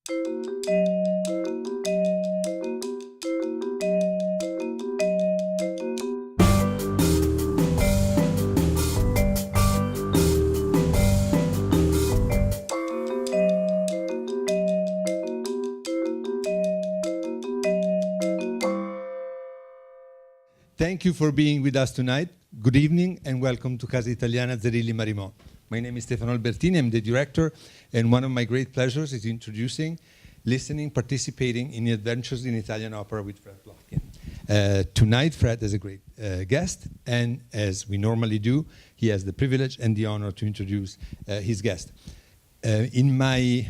Thank you for being with us tonight. Good evening and welcome to Casa Italiana, Zerilli-Marimò. My name is Stefano Albertini, I'm the director, and one of my great pleasures is introducing, listening, participating in the Adventures in Italian Opera with Fred Plotkin. Tonight, Fred is a great guest, and as we normally do, he has the privilege and the honor to introduce his guest. In my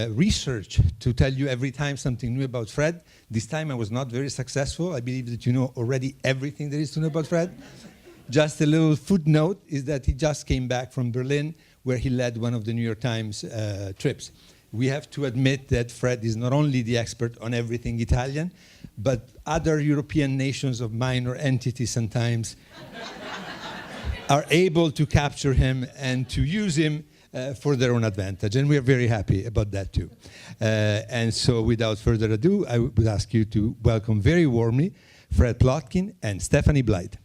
research to tell you every time something new about Fred, this time I was not very successful. I believe that you know already everything there is to know about Fred. Just a little footnote is that he just came back from Berlin, where he led one of the New York Times trips. We have to admit that Fred is not only the expert on everything Italian, but other European nations of minor entities sometimes are able to capture him and to use him for their own advantage, and we are very happy about that too. And so without further ado, I would ask you to welcome very warmly Fred Plotkin and Stephanie Blythe.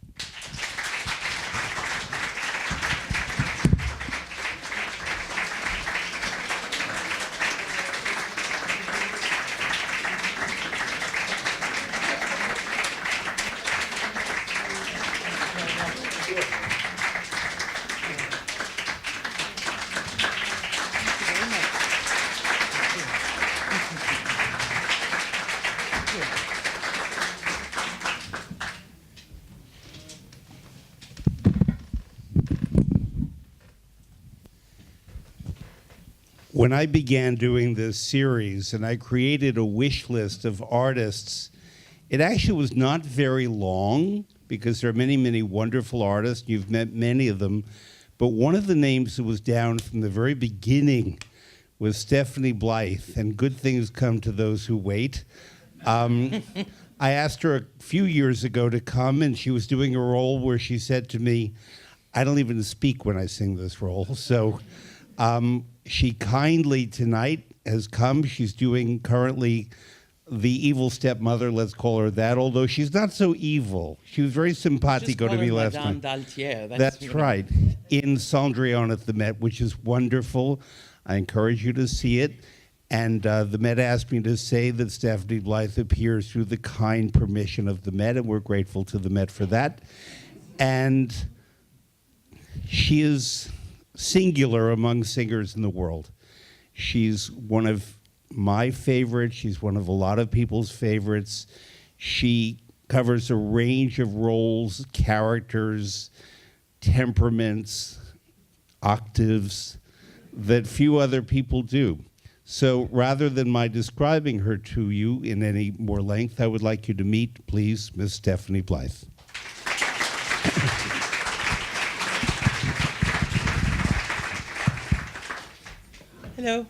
When I began doing this series and I created a wish list of artists, it actually was not very long because there are many, many wonderful artists. You've met many of them. But one of the names that was down from the very beginning was Stephanie Blythe, and good things come to those who wait. I asked her a few years ago to come, and she was doing a role where she said to me, I don't even speak when I sing this role. So she kindly tonight has come. She's doing currently the evil stepmother, let's call her that, although she's not so evil. She was very simpatico to me last night. That's right, in Cendrillon at the Met, which is wonderful. I encourage you to see it. And the Met asked me to say that Stephanie Blythe appears through the kind permission of the Met, and we're grateful to the Met for that. And she is singular among singers in the world. She's one of my favorites. She's one of a lot of people's favorites. She covers a range of roles, characters, temperaments, octaves that few other people do. So rather than my describing her to you in any more length, I would like you to meet, please, Miss Stephanie Blythe. Hello.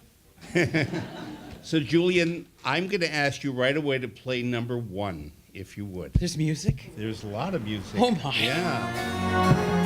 So, Julian, I'm going to ask you right away to play number 1, if you would. There's music? There's a lot of music. Oh, my. Yeah.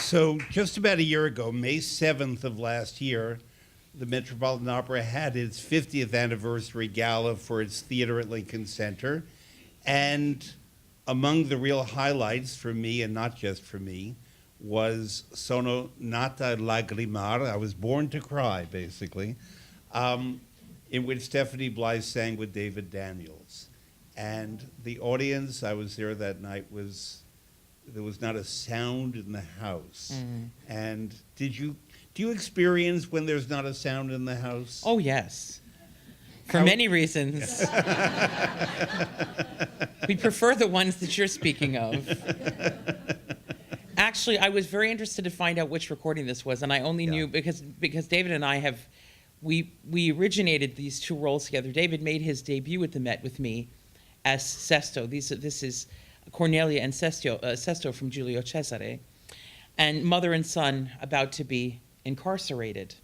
So just about a year ago, May 7th of last year, the Metropolitan Opera had its 50th anniversary gala for its theater at Lincoln Center. And among the real highlights for me, and not just for me, was Sono nata lagrimar, I was born to cry, basically, in which Stephanie Blythe sang with David Daniels. And the audience, I was there that night, there was not a sound in the house. And do you experience when there's not a sound in the house? Oh, yes. For many reasons. We prefer the ones that you're speaking of. Actually, I was very interested to find out which recording this was, and I only knew because David and I we originated these two roles together. David made his debut at the Met with me as Sesto. This is Cornelia and Sesto from Giulio Cesare, and mother and son about to be incarcerated,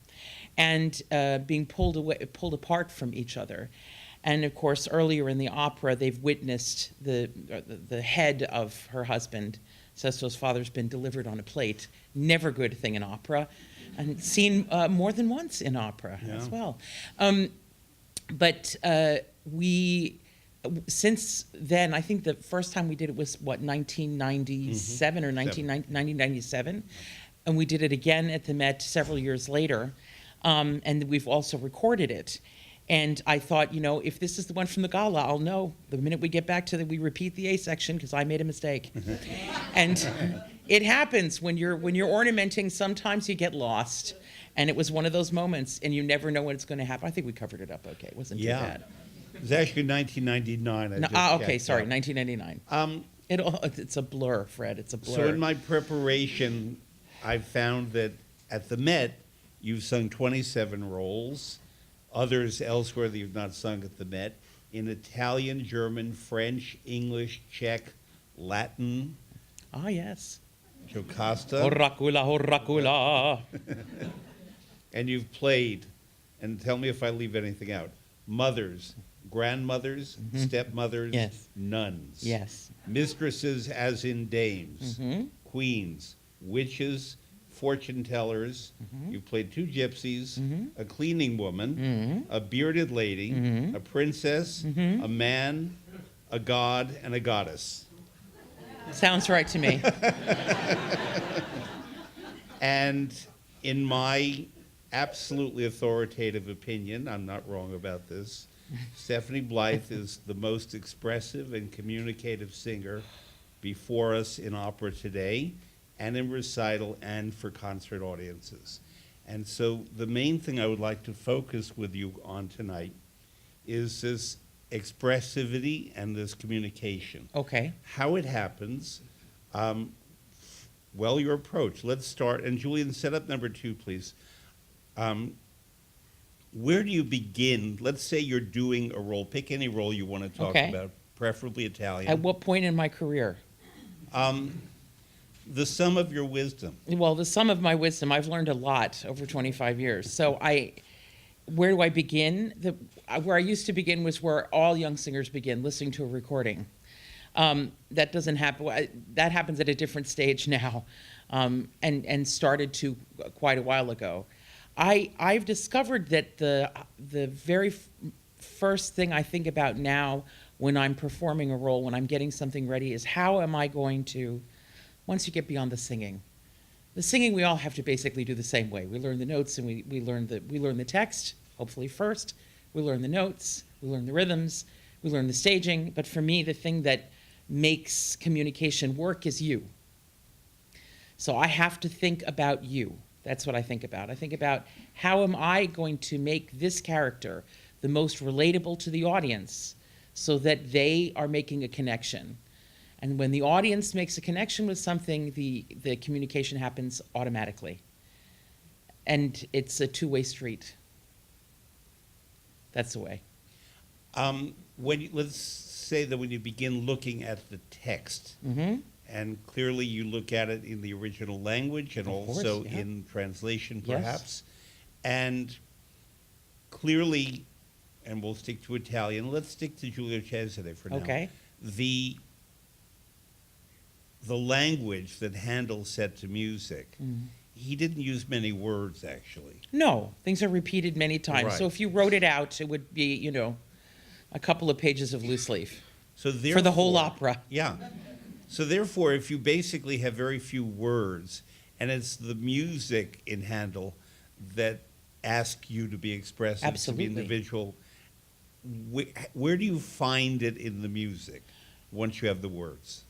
and being pulled apart from each other. And of course, earlier in the opera, they've witnessed the head of her husband, Sesto's father's been delivered on a plate. Never good thing in opera, and seen more than once in opera as well. But since then, I think the first time we did it was, 1997 or 1997? And we did it again at the Met several years later. And we've also recorded it. And I thought, if this is the one from the gala, I'll know the minute we get back to we repeat the A section because I made a mistake. And it happens when you're ornamenting. Sometimes you get lost, and it was one of those moments, and you never know when it's going to happen. I think we covered it up okay. It wasn't too bad. It was actually 1999. Okay, sorry, 1999. It's a blur, Fred. It's a blur. So in my preparation, I found that at the Met, you've sung 27 roles. Others elsewhere that you've not sung at the Met, in Italian, German, French, English, Czech, Latin. Ah, yes. Jocasta. Horracula. And you've played, and tell me if I leave anything out, mothers, grandmothers, stepmothers, nuns. Yes. Mistresses as in dames, queens, witches, fortune tellers. You've played two gypsies, a cleaning woman, a bearded lady, a princess, a man, a god, and a goddess. Sounds right to me. And in my absolutely authoritative opinion, I'm not wrong about this, Stephanie Blythe is the most expressive and communicative singer before us in opera today, and in recital, and for concert audiences. And so the main thing I would like to focus with you on tonight is this expressivity and this communication. Okay. How it happens, your approach. Let's start, and Julian, set up number 2, please. Where do you begin? Let's say you're doing a role. Pick any role you want to talk about, preferably Italian. At what point in my career? The sum of your wisdom. Well, the sum of my wisdom, I've learned a lot over 25 years. So where do I begin? Where I used to begin was where all young singers begin, listening to a recording. That doesn't happen. That happens at a different stage now, and started to quite a while ago. I've discovered that the very first thing I think about now when I'm performing a role, when I'm getting something ready, is how am I going to, once you get beyond the singing we all have to basically do the same way. We learn the notes and we learn the text, hopefully first. We learn the notes, we learn the rhythms, we learn the staging. But for me, the thing that makes communication work is you. So I have to think about you. That's what I think about. I think about how am I going to make this character the most relatable to the audience so that they are making a connection. And when the audience makes a connection with something, the communication happens automatically. And it's a two-way street. That's the way. Let's say that when you begin looking at the text, and clearly you look at it in the original language and also in translation, perhaps, and clearly, and we'll stick to Italian, let's stick to Giulio Cesare for now. Okay. the language that Handel set to music, he didn't use many words, actually. No, things are repeated many times. Right. So if you wrote it out, it would be, you know, a couple of pages of loose leaf So for the whole therefore- opera. Yeah. So therefore, if you basically have very few words, and it's the music in Handel that ask you to be expressive, Absolutely. to be individual, where do you find it in the music once you have the words?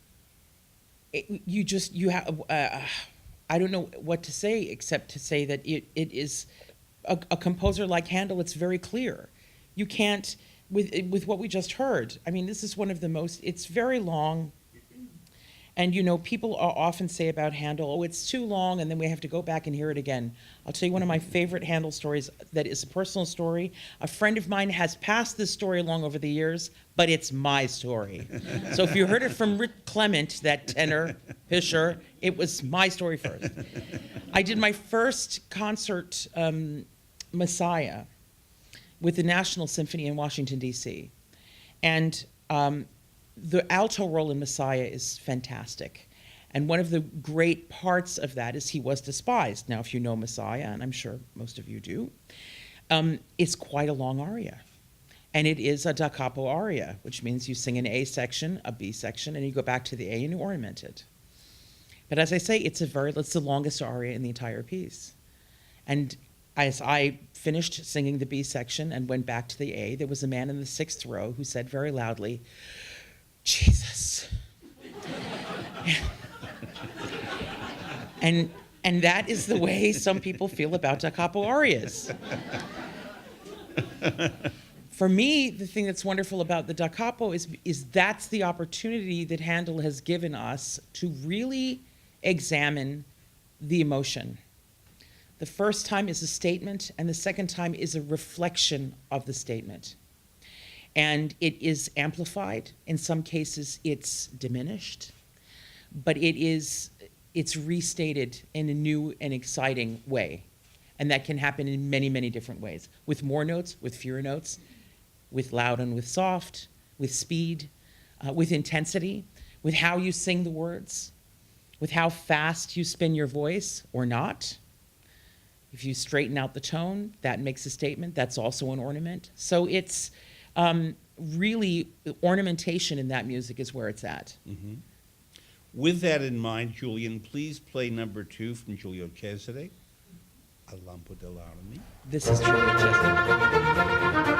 You have, I don't know what to say except to say that it is a composer like Handel. It's very clear. You can't with what we just heard. I mean, this is one of the most. It's very long. And, you know, people often say about Handel, oh, it's too long, and then we have to go back and hear it again. I'll tell you one of my favorite Handel stories that is a personal story. A friend of mine has passed this story along over the years, but it's my story. So if you heard it from Rick Clement, that tenor, Fischer, it was my story first. I did my first concert, Messiah, with the National Symphony in Washington, D.C. And the alto role in Messiah is fantastic. And one of the great parts of that is he was despised. Now, if you know Messiah, and I'm sure most of you do, it's quite a long aria. And it is a da capo aria, which means you sing an A section, a B section, and you go back to the A and you ornament it. But as I say, it's the longest aria in the entire piece. And as I finished singing the B section and went back to the A, there was a man in the 6th row who said very loudly, Jesus. and that is the way some people feel about da capo arias. For me, the thing that's wonderful about the da capo is that's the opportunity that Handel has given us to really examine the emotion. The first time is a statement, and the second time is a reflection of the statement. And it is amplified. In some cases, it's diminished. But it's restated in a new and exciting way. And that can happen in many, many different ways. With more notes, with fewer notes, with loud and with soft, with speed, with intensity, with how you sing the words, with how fast you spin your voice or not. If you straighten out the tone, that makes a statement. That's also an ornament. So it's really, ornamentation in that music is where it's at. Mm-hmm. With that in mind, Julian, please play number 2 from Giulio Cesare, Al lampo dell'armi. This is Giulio Cesare.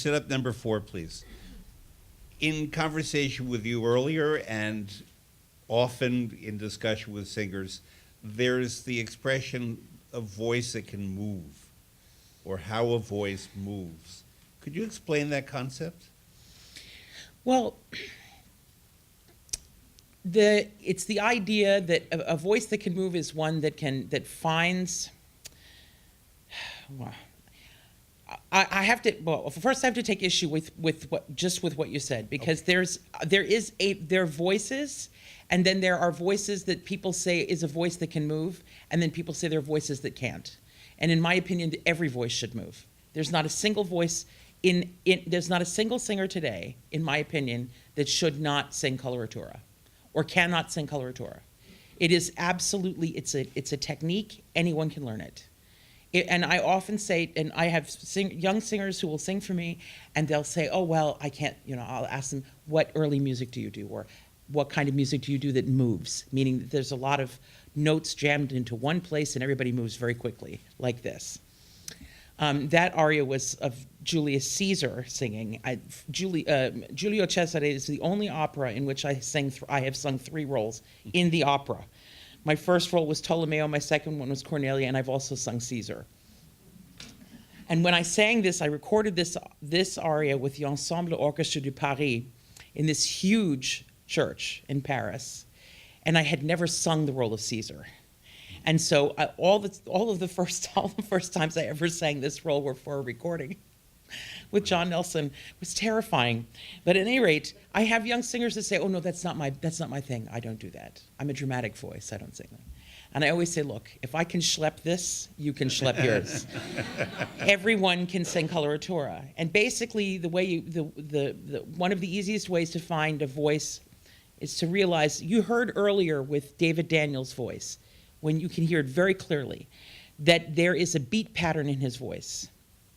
sit up number 4, please. In conversation with you earlier and often in discussion with singers, there's the expression a voice that can move, or how a voice moves. Could you explain that concept? Well, it's the idea that a voice that can move is one that finds. Well, I have to. Well, first I have to take issue with what you said, because okay. there are voices, and then there are voices that people say is a voice that can move, and then people say there are voices that can't. And in my opinion, every voice should move. There's not a single voice there's not a single singer today, in my opinion, that should not sing coloratura or cannot sing coloratura. It is absolutely, it's a technique, anyone can learn it. And I often say, and I have young singers who will sing for me, and they'll say, oh, well, I can't, I'll ask them, what early music do you do? Or what kind of music do you do that moves? Meaning that there's a lot of notes jammed into one place and everybody moves very quickly, like this. That aria was of Julius Caesar singing. Giulio Cesare is the only opera in which I have sung 3 roles in the opera. My first role was Tolomeo, my second one was Cornelia, and I've also sung Caesar. And when I sang this, I recorded this aria with the Ensemble Orchestre de Paris in this huge church in Paris, and I had never sung the role of Caesar. And so all the first times I ever sang this role were for a recording with John Nelson. It was terrifying. But at any rate, I have young singers that say, oh no, that's not my thing. I don't do that. I'm a dramatic voice. I don't sing that. And I always say, look, if I can schlep this, you can schlep yours. Everyone can sing coloratura. And basically the way one of the easiest ways to find a voice is to realize, you heard earlier with David Daniels' voice, when you can hear it very clearly, that there is a beat pattern in his voice.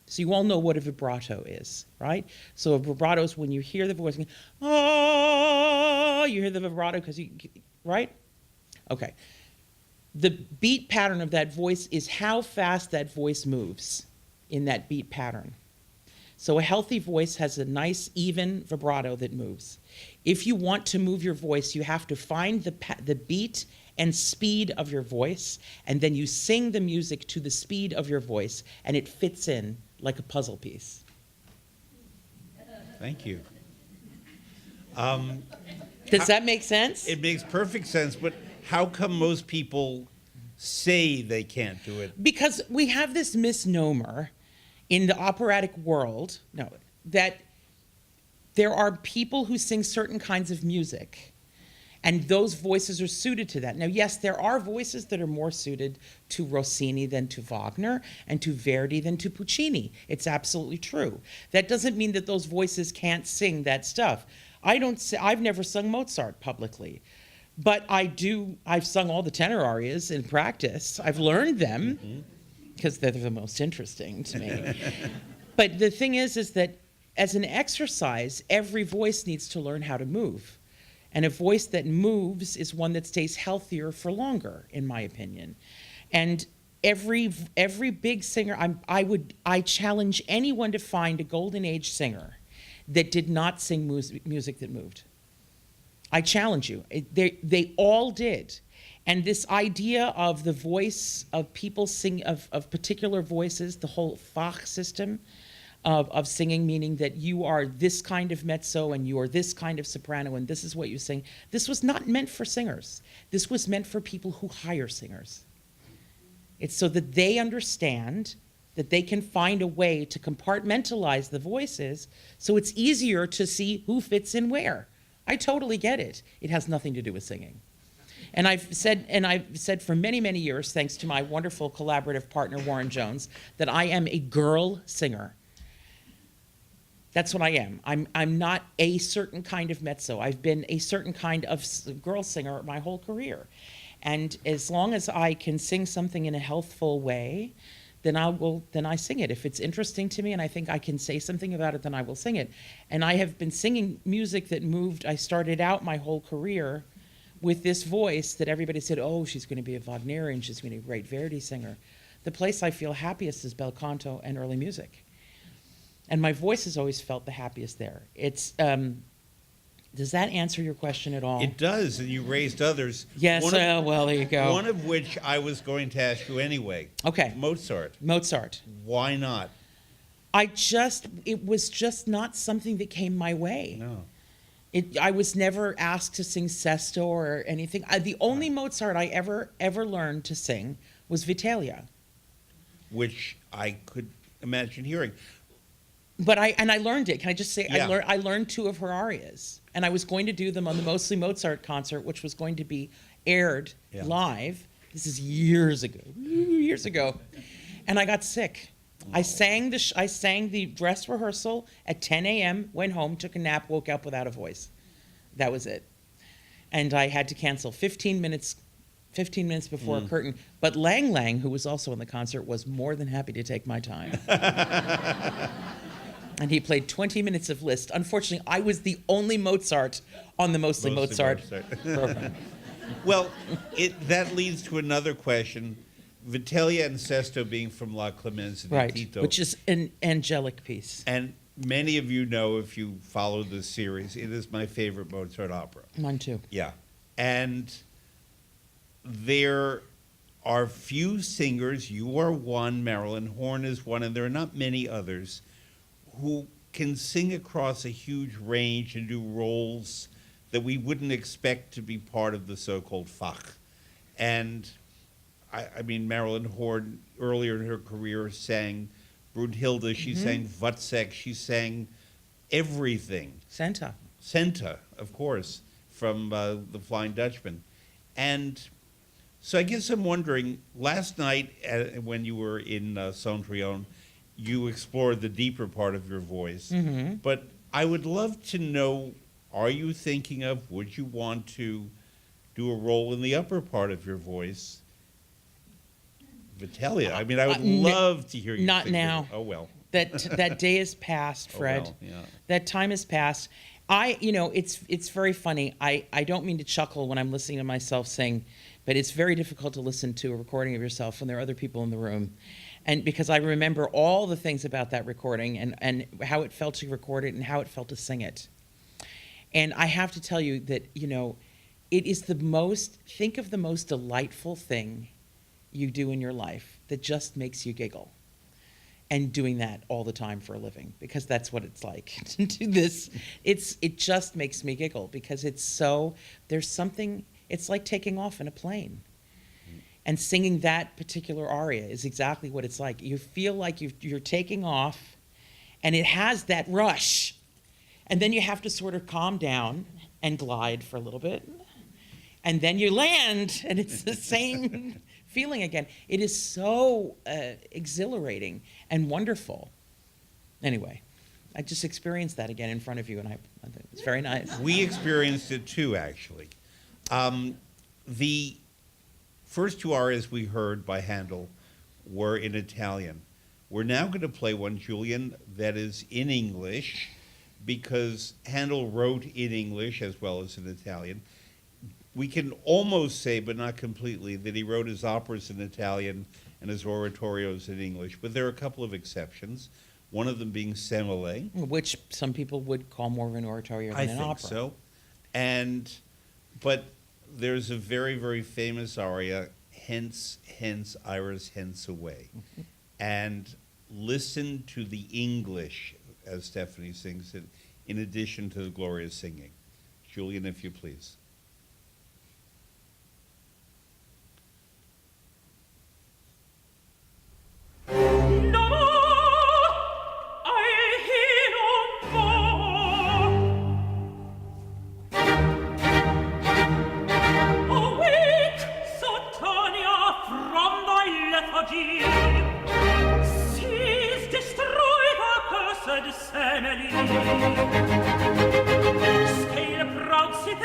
So you all know what a vibrato is, right? So a vibrato is when you hear the voice, oh, you hear the vibrato because right? Okay. The beat pattern of that voice is how fast that voice moves in that beat pattern. So a healthy voice has a nice, even vibrato that moves. If you want to move your voice, you have to find the beat and speed of your voice, and then you sing the music to the speed of your voice, and it fits in like a puzzle piece. Thank you. Does that make sense? It makes perfect sense, but how come most people say they can't do it? Because we have this misnomer in the operatic world, that there are people who sing certain kinds of music, and those voices are suited to that. Now, yes, there are voices that are more suited to Rossini than to Wagner, and to Verdi than to Puccini. It's absolutely true. That doesn't mean that those voices can't sing that stuff. I've never sung Mozart publicly, but I've sung all the tenor arias in practice. I've learned them, because they're the most interesting to me. But the thing is that as an exercise, every voice needs to learn how to move. And a voice that moves is one that stays healthier for longer, in my opinion. And every big singer, I challenge anyone to find a golden age singer that did not sing music that moved. I challenge you. They all did. And this idea of the voice of people sing of particular voices, the whole Fach system of singing, meaning that you are this kind of mezzo and you are this kind of soprano and this is what you sing. This was not meant for singers. This was meant for people who hire singers. It's so that they understand that they can find a way to compartmentalize the voices so it's easier to see who fits in where. I totally get it. It has nothing to do with singing. And I've said for many, many years, thanks to my wonderful collaborative partner, Warren Jones, that I am a girl singer. That's what I am. I'm not a certain kind of mezzo. I've been a certain kind of girl singer my whole career. And as long as I can sing something in a healthful way, then I sing it. If it's interesting to me and I think I can say something about it, then I will sing it. And I have been singing music that moved. I started out my whole career with this voice that everybody said, oh, she's going to be a Wagnerian, she's going to be a great Verdi singer. The place I feel happiest is bel canto and early music. And my voice has always felt the happiest there. It's, does that answer your question at all? It does, and you raised others. Yes, well, there you go. One of which I was going to ask you anyway. Okay. Mozart. Mozart. Why not? It was just not something that came my way. No. I was never asked to sing sesto or anything. The only Mozart I ever learned to sing was Vitalia. Which I could imagine hearing. But I learned it. Can I just say, Yeah. I learned 2 of her arias. And I was going to do them on the Mostly Mozart concert, which was going to be aired live. This is years ago. And I got sick. I sang the dress rehearsal at 10 a.m., went home, took a nap, woke up without a voice. That was it. And I had to cancel 15 minutes before a curtain. But Lang Lang, who was also in the concert, was more than happy to take my time. And he played 20 minutes of Liszt. Unfortunately, I was the only Mozart on the Mostly Mozart program. Well, that leads to another question. Vitalia and Sesto being from La Clemenza di Right, Tito. which is an angelic piece. And many of you know, if you follow this series, it is my favorite Mozart opera. Mine too. Yeah. And there are few singers, you are one, Marilyn Horne is one, and there are not many others, who can sing across a huge range and do roles that we wouldn't expect to be part of the so-called Fach. And I mean, Marilyn Horne, earlier in her career, sang Brunhilde, she sang Wozzeck, she sang everything. Senta, of course, from The Flying Dutchman. And so I guess I'm wondering, last night when you were in Cendrillon, you explored the deeper part of your voice. But I would love to know, are you thinking of, would you want to do a role in the upper part of your voice? Vitalia. I mean, I would love to hear you Not sing now. it. Oh, well. That day is past, Fred. Oh, well, yeah. That time is past. It's very funny. I don't mean to chuckle when I'm listening to myself sing, but it's very difficult to listen to a recording of yourself when there are other people in the room. And because I remember all the things about that recording and how it felt to record it and how it felt to sing it. And I have to tell you that, it is think of the most delightful thing you do in your life that just makes you giggle. And doing that all the time for a living, because that's what it's like to do this. It just makes me giggle because there's something, it's like taking off in a plane. And singing that particular aria is exactly what it's like. You feel like you're taking off, and it has that rush. And then you have to sort of calm down and glide for a little bit. And then you land, and it's the same feeling again. It is so exhilarating and wonderful. Anyway, I just experienced that again in front of you, and I think it's very nice. We experienced it too, actually. The first 2 arias we heard by Handel were in Italian. We're now going to play one, Julian, that is in English, because Handel wrote in English as well as in Italian. We can almost say, but not completely, that he wrote his operas in Italian and his oratorios in English, but there are a couple of exceptions, one of them being Semele. Which some people would call more of an oratorio than an opera. I think so. But there's a very, very famous aria, Hence, Hence, Iris, Hence Away. And listen to the English as Stephanie sings it, in addition to the glorious singing. Julian, if you please. Scale proud sit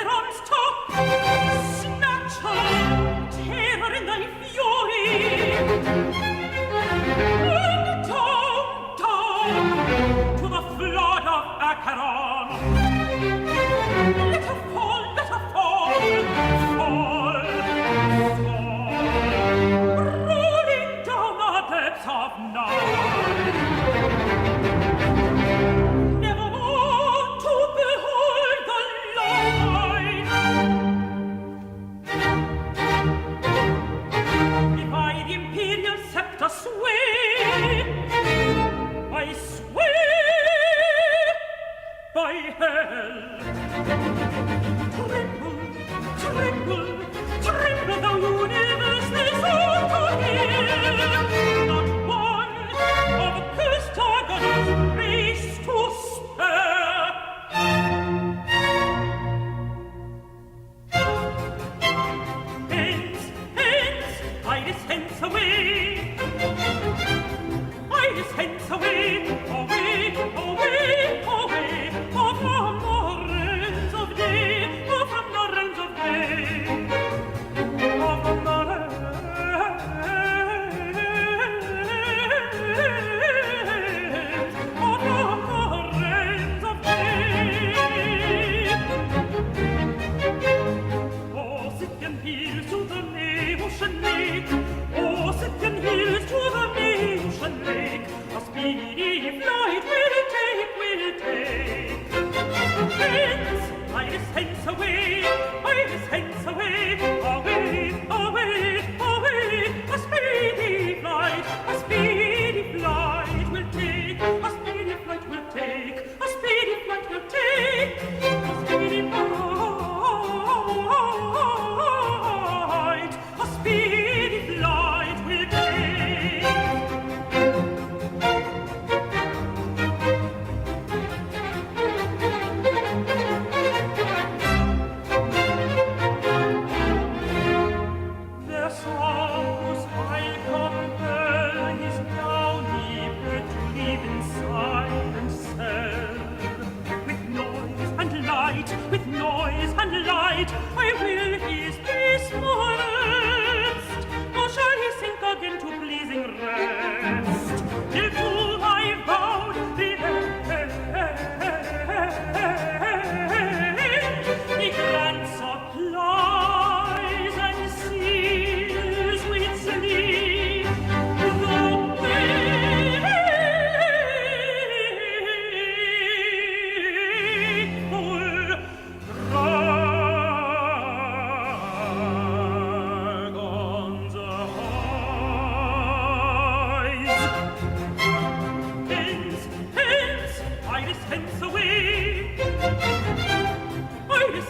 hills to the ocean lake. Oh, Sitten hills to the ocean lake. A speedy flight will take. Hence, hence away, hence away, away, away, away. A speedy flight will take. A speedy flight will take. A speedy flight will take. A speedy flight. A speedy flight will take. Their songs I'll compel his downy bird to live inside and sell. With noise and light, with noise and light, I will his peaceful rest. Nor shall he sink again to pleasing rest. Till to my vowed the grand supplies and seals with sleep the wakeful dragon's eyes. Hence, hence away.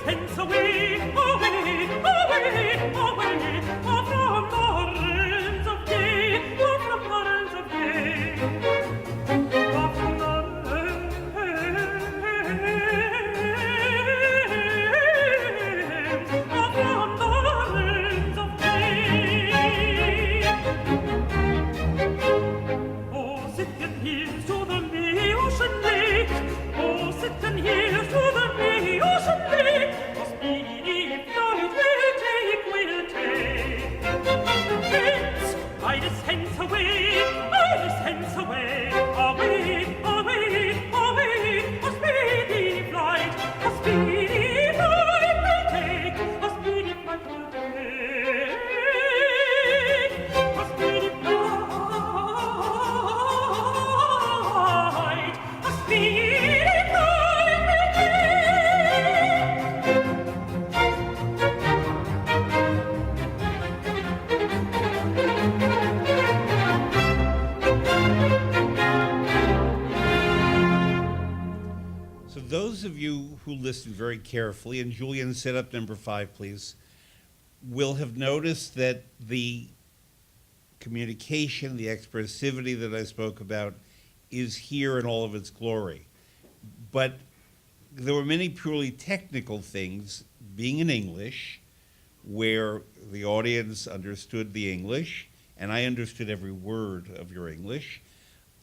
Hence away, away, away, away, from the realms of day, from the realms of day, from the realms of day. Oh, Sitten hills to the ocean lake. Oh, Sitten hills to the ocean lake. A speedy flight will take. Hence, hence away, hence away, away, away, away. A speedy flight will take. A speedy flight will take. A speedy flight, a speedy flight will So those of you who listened very carefully, and Julian, set up number 5, please, will have noticed that the communication, the expressivity that I spoke about is here in all of its glory. But there were many purely technical things, being in English, where the audience understood the English, and I understood every word of your English.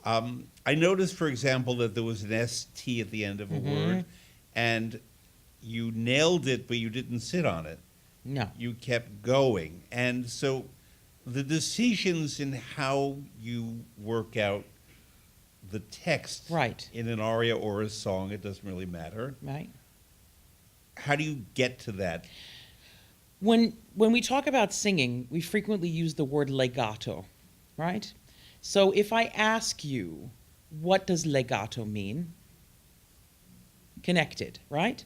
I noticed, for example, that there was an ST at the end of a word, and you nailed it, but you didn't sit on it. No. You kept going. And so the decisions in how you work out the text Right. in an aria or a song, it doesn't really matter. Right. How do you get to that? When we talk about singing, we frequently use the word legato, right? So if I ask you, what does legato mean? Connected, right?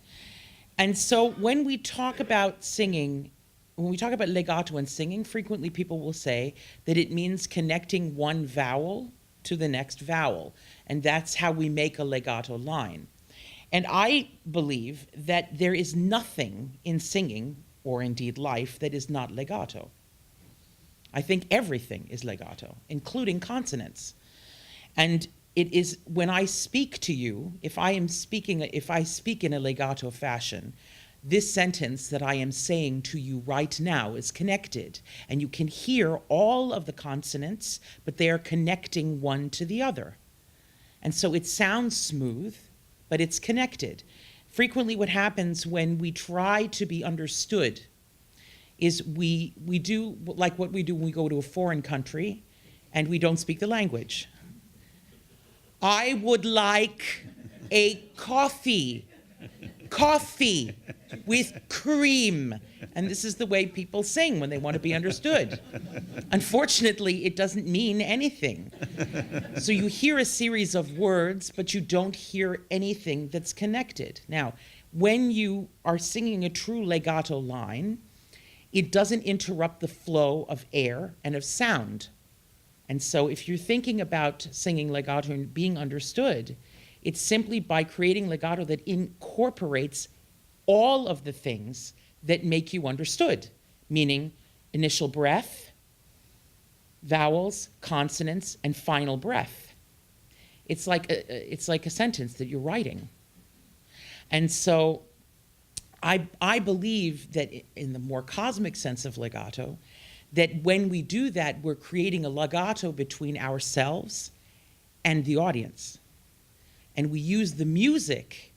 And so when we talk about singing, when we talk about legato and singing, frequently people will say that it means connecting one vowel to the next vowel. And that's how we make a legato line. And I believe that there is nothing in singing, or indeed life, that is not legato. I think everything is legato, including consonants. And it is when I speak to you, if I speak in a legato fashion, this sentence that I am saying to you right now is connected. And you can hear all of the consonants, but they are connecting one to the other. And so it sounds smooth, but it's connected. Frequently what happens when we try to be understood is we do like what we do when we go to a foreign country and we don't speak the language. I would like a coffee. Coffee with cream. And this is the way people sing when they want to be understood. Unfortunately, it doesn't mean anything. So you hear a series of words, but you don't hear anything that's connected. Now, when you are singing a true legato line, it doesn't interrupt the flow of air and of sound. And so if you're thinking about singing legato and being understood, it's simply by creating legato that incorporates all of the things that make you understood, meaning initial breath, vowels, consonants, and final breath. It's like a sentence that you're writing. And so I believe that in the more cosmic sense of legato, that when we do that, we're creating a legato between ourselves and the audience. And we use the music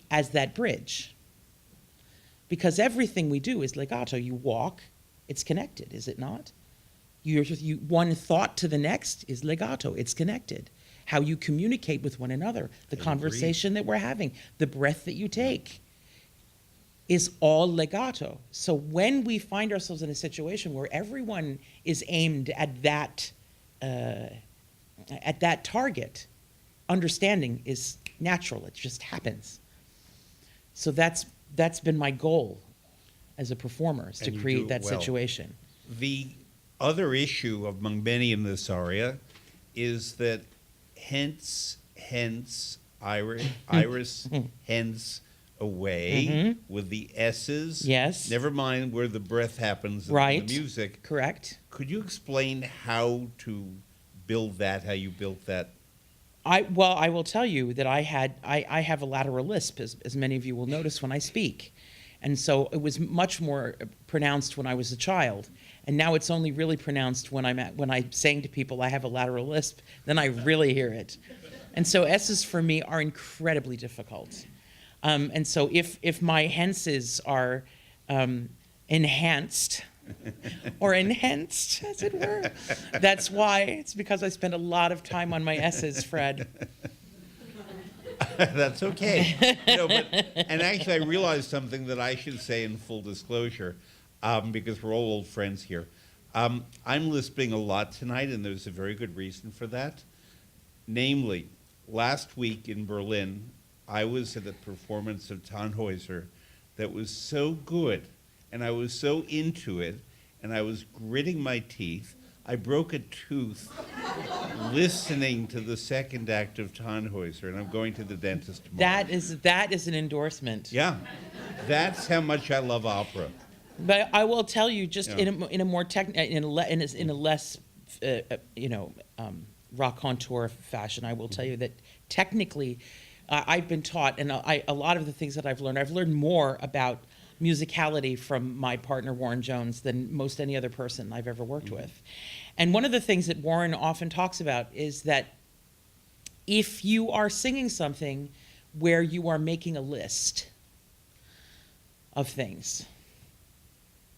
as that bridge. Because everything we do is legato. You walk, it's connected, is it not? One thought to the next is legato, it's connected. How you communicate with one another, the conversation that we're having, the breath that you take is all legato. So when we find ourselves in a situation where everyone is aimed at that target, understanding is natural. It just happens. So that's been my goal as a performer, is to create that situation. The other issue among many in this aria is that hence, iris, hence, away, with the S's. Yes. Never mind where the breath happens in Right. the music. Correct. Could you explain how to build that, how you built that? I will tell you that I have a lateral lisp, as many of you will notice when I speak. And so it was much more pronounced when I was a child. And now it's only really pronounced when I'm saying to people I have a lateral lisp, then I really hear it. And so S's for me are incredibly difficult. And so if my henses are enhanced, or enhanced, as it were, that's why. It's because I spend a lot of time on my S's, Fred. That's okay. And actually, I realized something that I should say in full disclosure, because we're all old friends here. I'm lisping a lot tonight, and there's a very good reason for that. Namely, last week in Berlin, I was at a performance of Tannhäuser that was so good, and I was so into it, and I was gritting my teeth. I broke a tooth listening to the second act of Tannhäuser, and I'm going to the dentist tomorrow. That is an endorsement. Yeah, that's how much I love opera. But I will tell you, just Yeah. in a more in a less raconteur fashion, I will tell you that technically, I've been taught, and a lot of the things that I've learned more about musicality from my partner Warren Jones than most any other person I've ever worked with. And one of the things that Warren often talks about is that if you are singing something where you are making a list of things,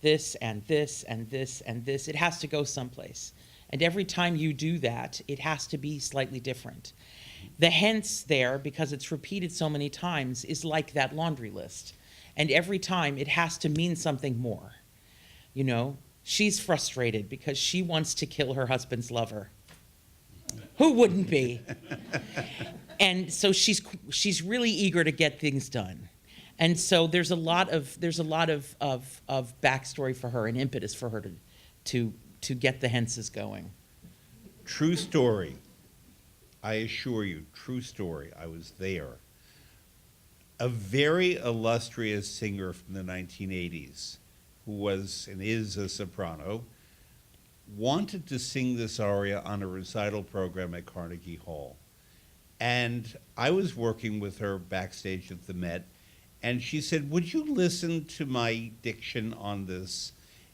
this and this and this and this, it has to go someplace. And every time you do that, it has to be slightly different. The hence there, because it's repeated so many times, is like that laundry list. And every time it has to mean something more. You know, she's frustrated because she wants to kill her husband's lover. Who wouldn't be? And so she's really eager to get things done. And so there's a lot of backstory for her and impetus for her to get the henses going. True story. I assure you, true story. I was there. A very illustrious singer from the 1980s, who was and is a soprano, wanted to sing this aria on a recital program at Carnegie Hall. And I was working with her backstage at the Met, and she said, "Would you listen to my diction on this?"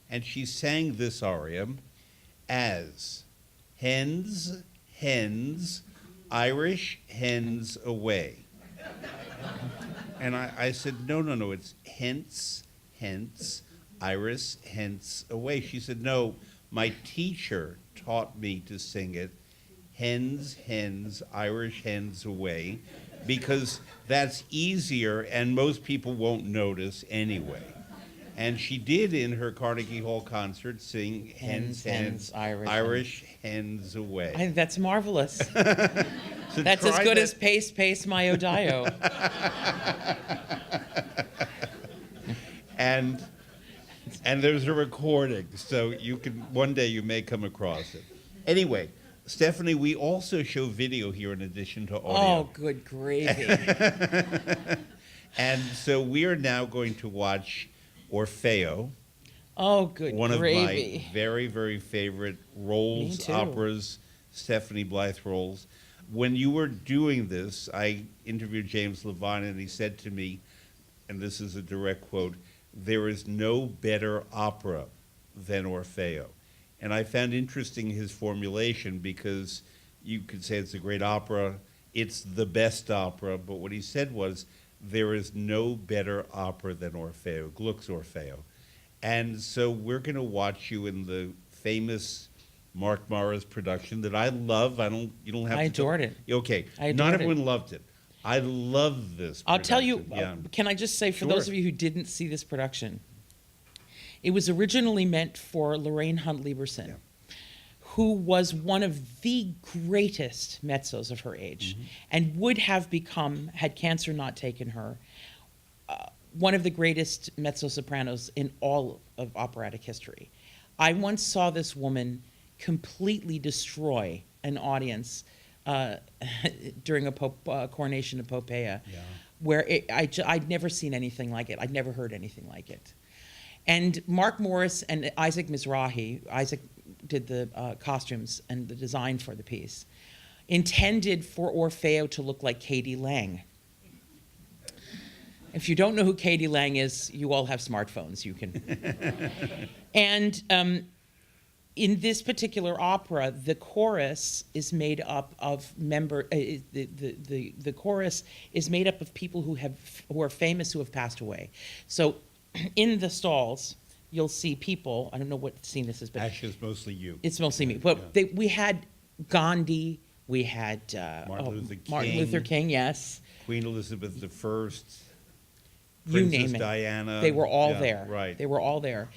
And she sang this aria as hens, hens, Irish hens away. And I said, no, it's hence, hence, iris, hence, away. She said, no, my teacher taught me to sing it, hens, hens, Irish hens away, because that's easier and most people won't notice anyway. And she did in her Carnegie Hall concert sing Hens, Hens, Irish Hens Away. I think that's marvelous. So That's as try good that- as Pace, Pace, My Odio. and there's a recording, so you can one day you may come across it. Anyway, Stephanie, we also show video here in addition to audio. Oh, good gravy. And so we are now going to watch Orfeo, Oh, good one gravy. of my very, very favorite Me roles, too. operas, Stephanie Blythe roles. When you were doing this, I interviewed James Levine, and he said to me, and this is a direct quote, "There is no better opera than Orfeo." And I found interesting his formulation because you could say it's a great opera, it's the best opera, but what he said was, there is no better opera than Orfeo, Gluck's Orfeo. And so we're going to watch you in the famous Mark Morris production that I love. You don't have I to. adored it. Okay. I Not adored everyone loved it. I love this. I'll tell you, production. Yeah. can I just say, for Sure. those of you who didn't see this production, it was originally meant for Lorraine Hunt Lieberson, Yeah. who was one of the greatest mezzos of her age, and would have become, had cancer not taken her, one of the greatest mezzo-sopranos in all of operatic history. I once saw this woman completely destroy an audience during a coronation of Popea, where I'd never seen anything like it. I'd never heard anything like it. And Mark Morris and Isaac Mizrahi, Isaac did the costumes and the design for the piece, intended for Orfeo to look like Katie Lang. If you don't know who Katie Lang is, you all have smartphones. You can. And in this particular opera, the chorus is made up of the chorus is made up of people who are famous who have passed away. So, in the stalls, you'll see people. I don't know what scene this is, but Actually, it's mostly you. it's mostly me. But we had Gandhi. We had Martin Luther King. Yes. Queen Elizabeth I. You Princess name it. Diana. They were all Yeah, there. Right. They were all there.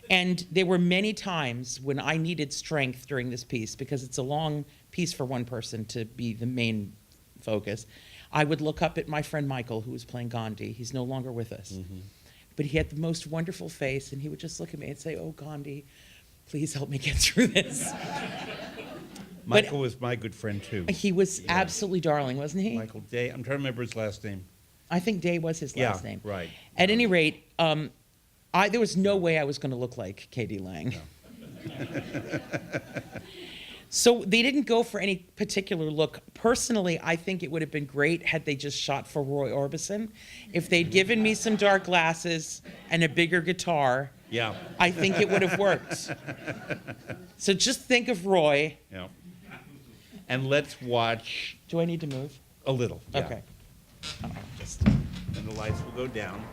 And there were many times when I needed strength during this piece, because it's a long piece for one person to be the main focus. I would look up at my friend Michael, who was playing Gandhi. He's no longer with us. But he had the most wonderful face, and he would just look at me and say, "Oh, Gandhi, please help me get through this." Michael was my good friend, too. He was absolutely darling, wasn't he? Michael Day. I'm trying to remember his last name. I think Day was his last Yeah, name. right. At any rate, there was no way I was going to look like Katie Lang. So they didn't go for any particular look. Personally, I think it would have been great had they just shot for Roy Orbison. If they'd given me some dark glasses and a bigger guitar, Yeah. I think it would have worked. So just think of Roy. Yeah. And let's watch Do I need to move? a little. Yeah. Okay. Just. And the lights will go down.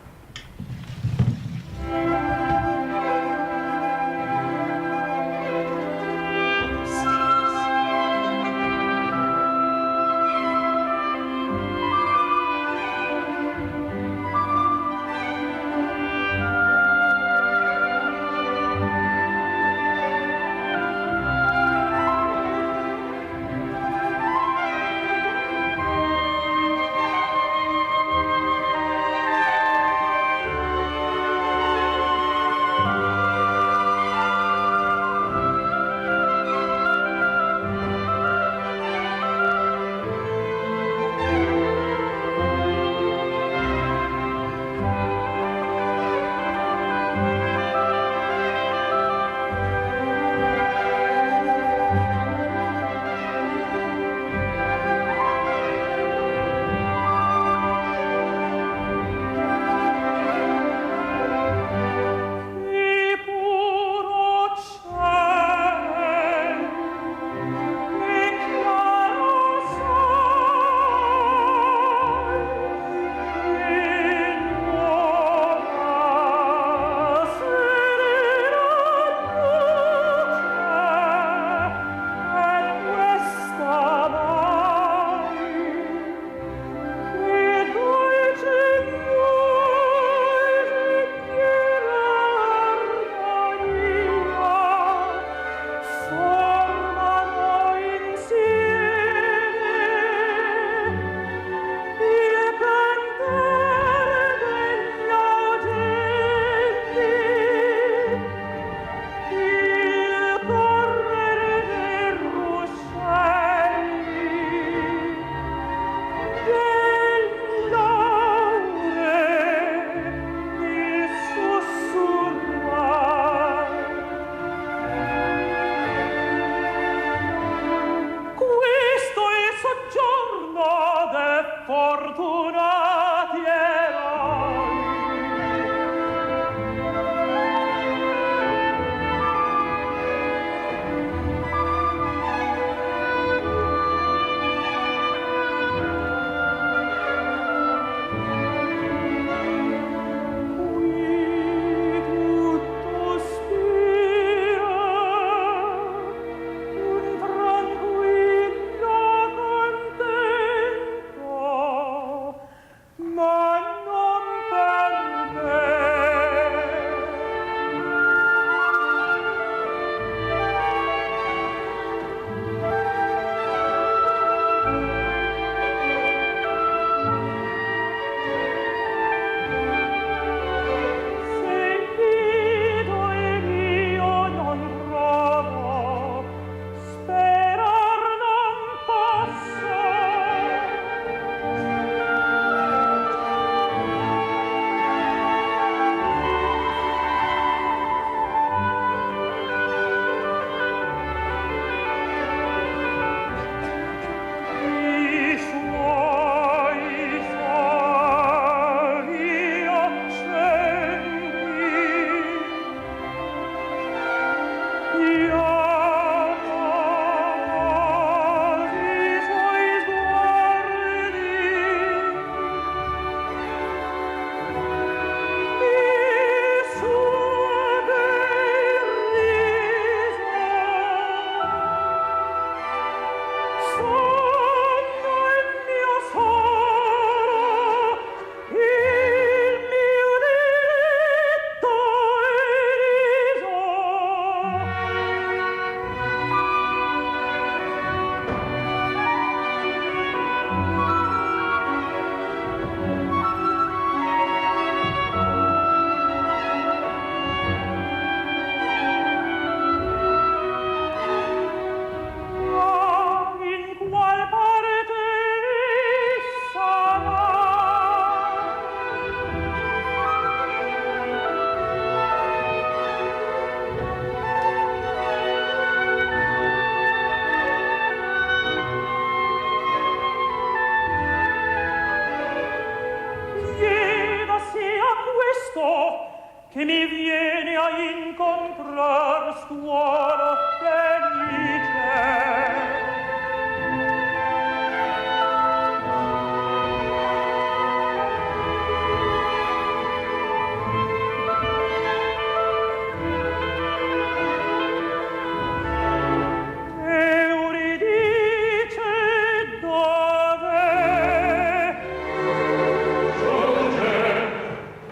stuono felice.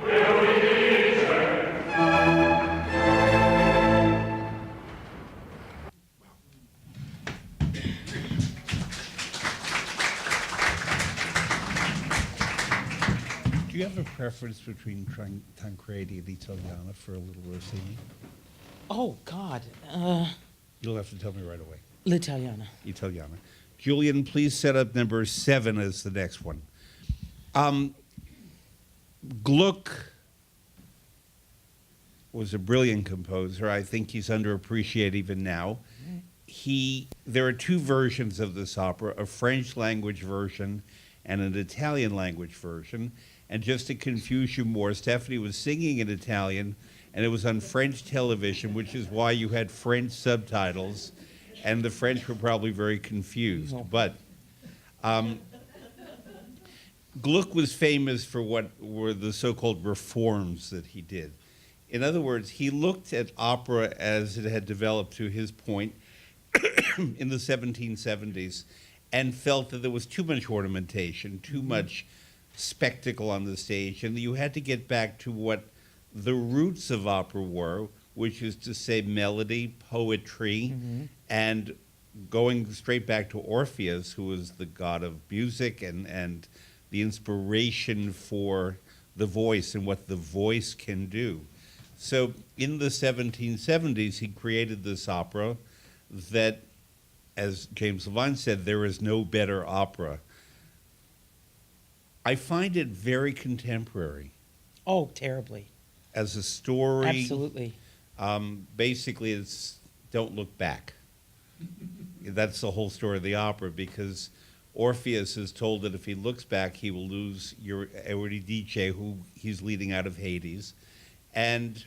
Euridice dove? Do you have a preference between Tancredi and Italiana for a little Rossini? Oh, God. You'll have to tell me right away. L'Italiana. Italiana. Julian, please set up number 7 as the next one. Gluck was a brilliant composer. I think he's underappreciated even now. There are 2 versions of this opera, a French language version and an Italian language version. And just to confuse you more, Stephanie was singing in Italian, and it was on French television, which is why you had French subtitles, and the French were probably very confused. But Gluck was famous for what were the so-called reforms that he did. In other words, he looked at opera as it had developed to his point in the 1770s and felt that there was too much ornamentation, too much spectacle on the stage, and you had to get back to what the roots of opera were, which is to say melody, poetry, and going straight back to Orpheus, who was the god of music and the inspiration for the voice and what the voice can do. So in the 1770s, he created this opera that, as James Levine said, there is no better opera. I find it very contemporary. Oh, terribly. As a story. Absolutely. Basically, it's don't look back. That's the whole story of the opera, because Orpheus is told that if he looks back, he will lose Euridice, who he's leading out of Hades. And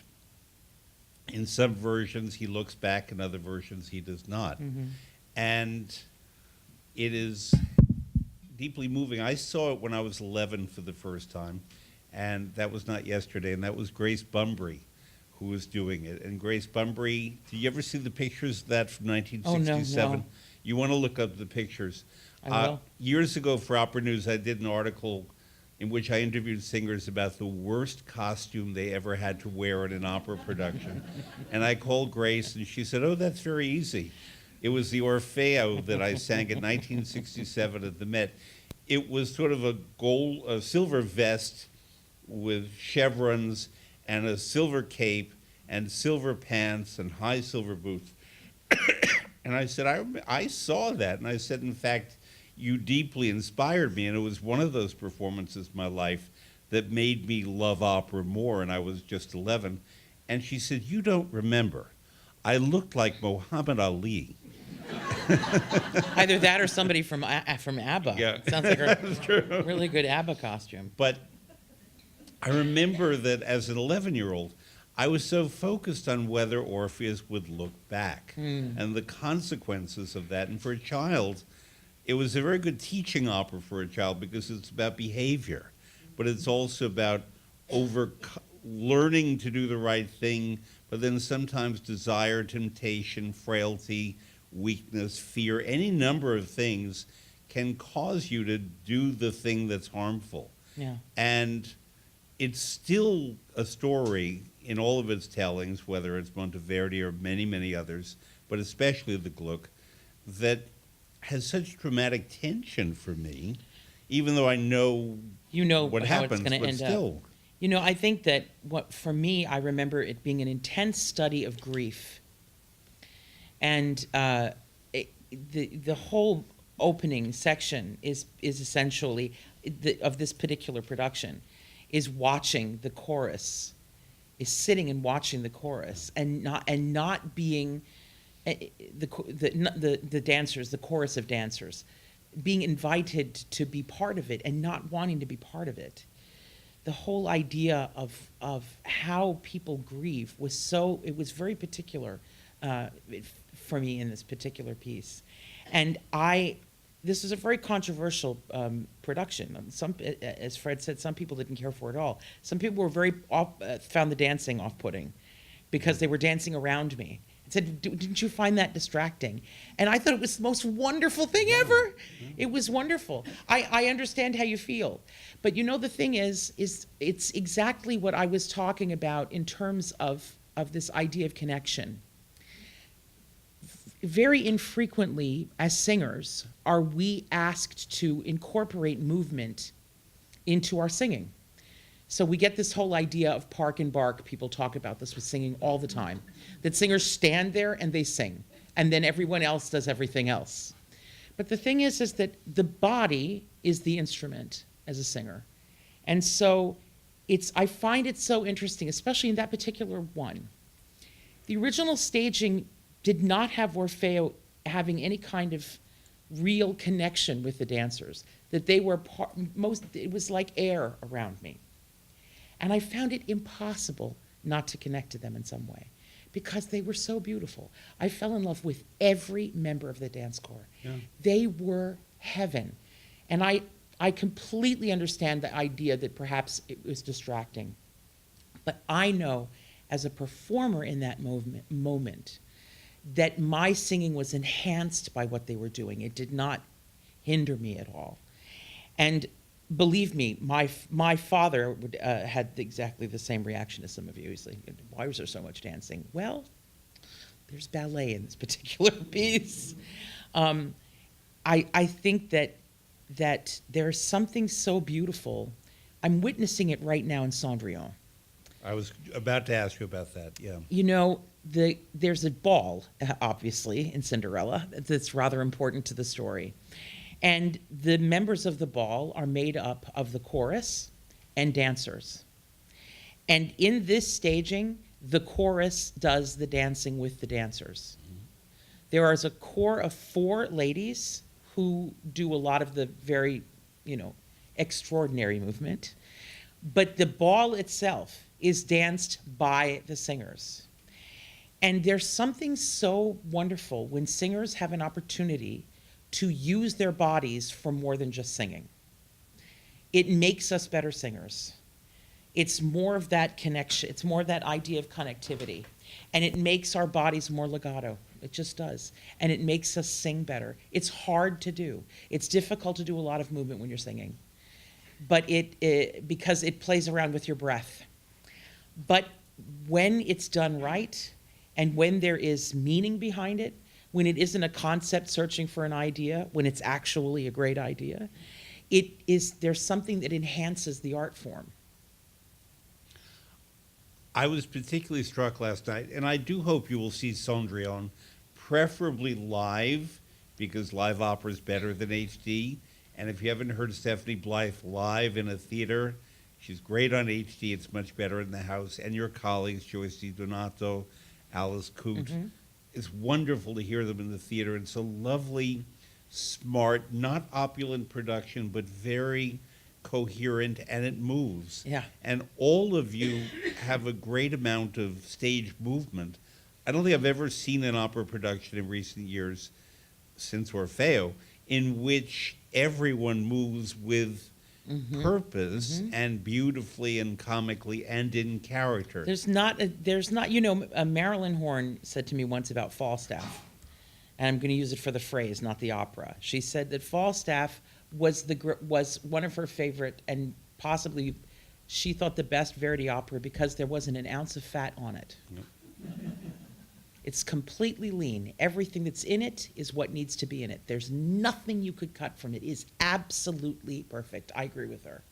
in some versions, he looks back, in other versions, he does not. And it is deeply moving. I saw it when I was 11 for the first time, and that was not yesterday, and that was Grace Bumbry who was doing it. And Grace Bumbry, did you ever see the pictures of that from 1967? Oh, no. You want to look up the pictures. I will. Years ago for Opera News, I did an article in which I interviewed singers about the worst costume they ever had to wear in an opera production. And I called Grace, and she said, "Oh, that's very easy." It was the Orfeo that I sang in 1967 at the Met. It was sort of a silver vest with chevrons and a silver cape and silver pants and high silver boots. And I said, I saw that. And I said, in fact, you deeply inspired me. And it was one of those performances in my life that made me love opera more. And I was just 11. And she said, "You don't remember. I looked like Muhammad Ali." Either that or somebody from ABBA. Yeah. Sounds like That's true. a really good ABBA costume. But I remember that as an 11-year-old, I was so focused on whether Orpheus would look back and the consequences of that. And for a child, it was a very good teaching opera for a child because it's about behavior, but it's also about learning to do the right thing, but then sometimes desire, temptation, frailty, weakness, fear, any number of things can cause you to do the thing that's harmful. Yeah. And it's still a story in all of its tellings, whether it's Monteverdi or many, many others, but especially the Gluck, that has such dramatic tension for me, even though I know what how happens, it's going to but end still. up. You know, I think that for me, I remember it being an intense study of grief. And the whole opening section is essentially of this particular production is watching the chorus, is sitting and watching the chorus, and not being the dancers, the chorus of dancers, being invited to be part of it and not wanting to be part of it. The whole idea of how people grieve was very particular for me in this particular piece. And this was a very controversial production. As Fred said, some people didn't care for it at all. Some people were found the dancing off-putting because they were dancing around me. And said, didn't you find that distracting? And I thought it was the most wonderful thing ever. It was wonderful. I understand how you feel. But you know, the thing is it's exactly what I was talking about in terms of this idea of connection. Very infrequently, as singers, are we asked to incorporate movement into our singing. So we get this whole idea of park and bark. People talk about this with singing all the time, that singers stand there and they sing, and then everyone else does everything else. But the thing is that the body is the instrument as a singer. And so I find it so interesting, especially in that particular one. The original staging did not have Orfeo having any kind of real connection with the dancers, that they were it was like air around me. And I found it impossible not to connect to them in some way because they were so beautiful. I fell in love with every member of the dance corps. Yeah. They were heaven. And I completely understand the idea that perhaps it was distracting. But I know as a performer in that moment that my singing was enhanced by what they were doing. It did not hinder me at all. And believe me, my father had exactly the same reaction as some of you. He's like, why was there so much dancing? Well, there's ballet in this particular piece. I think that there's something so beautiful. I'm witnessing it right now in Cendrillon. I was about to ask you about that, yeah. You know, there's a ball, obviously, in Cinderella that's rather important to the story. And the members of the ball are made up of the chorus and dancers. And in this staging, the chorus does the dancing with the dancers. Mm-hmm. There is a corps of 4 ladies who do a lot of the very, extraordinary movement. But the ball itself is danced by the singers. And there's something so wonderful when singers have an opportunity to use their bodies for more than just singing. It makes us better singers. It's more of that connection. It's more of that idea of connectivity. And it makes our bodies more legato. It just does. And it makes us sing better. It's hard to do. It's difficult to do a lot of movement when you're singing. But because it plays around with your breath. But when it's done right, and when there is meaning behind it, when it isn't a concept searching for an idea, when it's actually a great idea, there's something that enhances the art form. I was particularly struck last night, and I do hope you will see Cendrillon, preferably live, because live opera is better than HD. And if you haven't heard Stephanie Blythe live in a theater, she's great on HD. It's much better in the house. And your colleagues, Joyce DiDonato, Alice Coote. Mm-hmm. It's wonderful to hear them in the theater. It's a lovely, smart, not opulent production, but very coherent, and it moves. Yeah. And all of you have a great amount of stage movement. I don't think I've ever seen an opera production in recent years, since Orfeo, in which everyone moves with purpose and beautifully and comically and in character. There's not, Marilyn Horne said to me once about Falstaff, and I'm going to use it for the phrase, not the opera. She said that Falstaff was one of her favorite, and possibly she thought the best Verdi opera because there wasn't an ounce of fat on it. Yep. It's completely lean. Everything that's in it is what needs to be in it. There's nothing you could cut from it. It is absolutely perfect. I agree with her.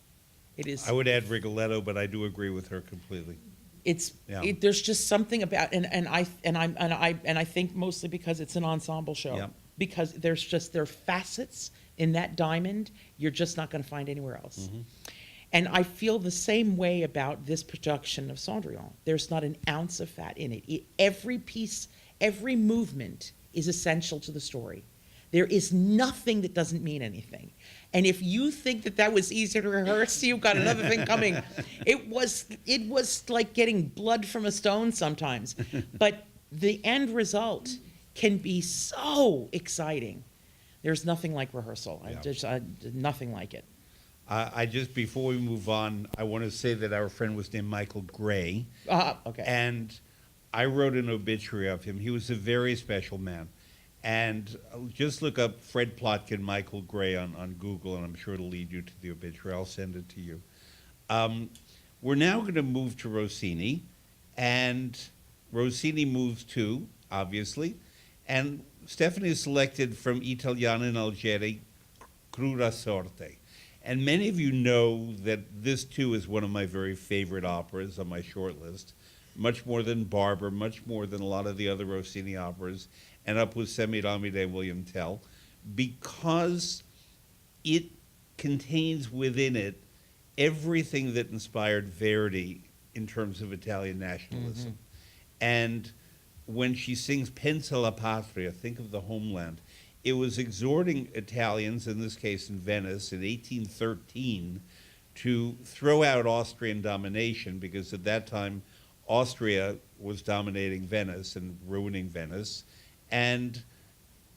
It is. I would add Rigoletto, but I do agree with her completely. There's just something about, and I think mostly because it's an ensemble show. Yep. Because there are facets in that diamond you're just not going to find anywhere else. Mm-hmm. And I feel the same way about this production of Cendrillon. There's not an ounce of fat in it. Every piece, every movement is essential to the story. There is nothing that doesn't mean anything. And if you think that was easy to rehearse, you've got another thing coming. It was like getting blood from a stone sometimes. But the end result can be so exciting. There's nothing like rehearsal. Nothing like it. I just, before we move on, I want to say that our friend was named Michael Gray. Okay. And I wrote an obituary of him. He was a very special man. And just look up Fred Plotkin, Michael Gray on Google, and I'm sure it'll lead you to the obituary. I'll send it to you. We're now going to move to Rossini. And Rossini moves too, obviously. And Stephanie selected from Italiana in Algeri, Cruda Sorte. And many of you know that this, too, is one of my very favorite operas on my short list, much more than Barber, much more than a lot of the other Rossini operas, and up with Semiramide William Tell, because it contains within it everything that inspired Verdi in terms of Italian nationalism. Mm-hmm. And when she sings Pensa la Patria, think of the homeland, it was exhorting Italians, in this case in Venice, in 1813, to throw out Austrian domination, because at that time Austria was dominating Venice and ruining Venice. And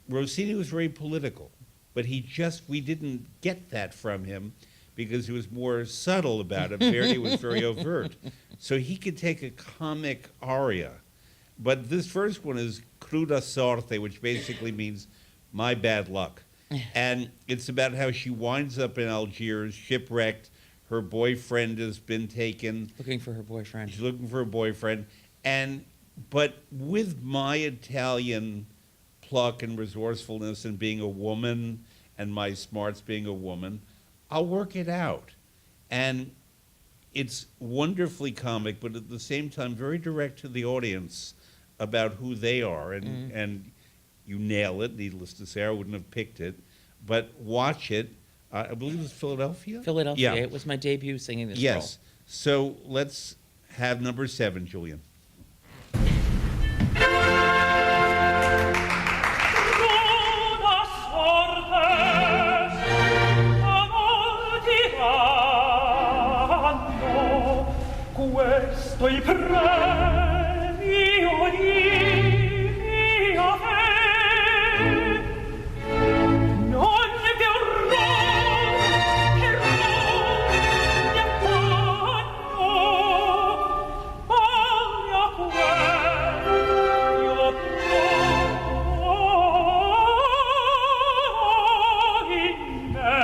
Rossini was very political, but we didn't get that from him because he was more subtle about it. Verdi was very overt. So he could take a comic aria. But this first one is Cruda Sorte, which basically means my bad luck. And it's about how she winds up in Algiers, shipwrecked. Her boyfriend has been taken. Looking for her boyfriend. She's looking for a boyfriend. But with my Italian pluck and resourcefulness and being a woman and my smarts being a woman, I'll work it out. And it's wonderfully comic, but at the same time very direct to the audience about who they are. And you nail it, needless to say. I wouldn't have picked it. But watch it. I believe it was Philadelphia? Philadelphia. Yeah. It was my debut singing this role. Yes. So let's have number 7, Julian. Questo il premio di mia fe. Non verrò che rogna affanno, poi a quel io trovo in me.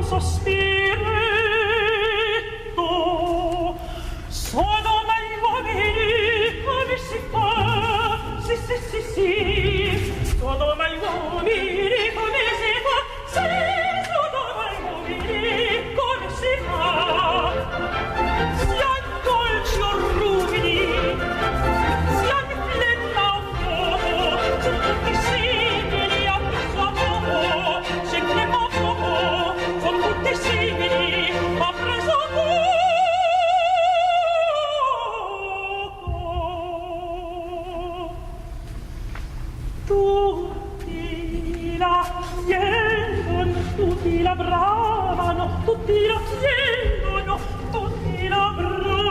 Sospiro, so uomini, come si fa? Sì, sì, sì, sì. Sodoma agli uomini, come si fa? Sì, Sodoma agli uomini, come si fa? Sian dolci o ruvidi, sian fletta o fuoco, son tutti simili a presso a poco, se crema a fuoco, son tutti simili a presso a poco. Tutti la chiedono, tutti la bravano, tutti la chiedono, tutti la bravano.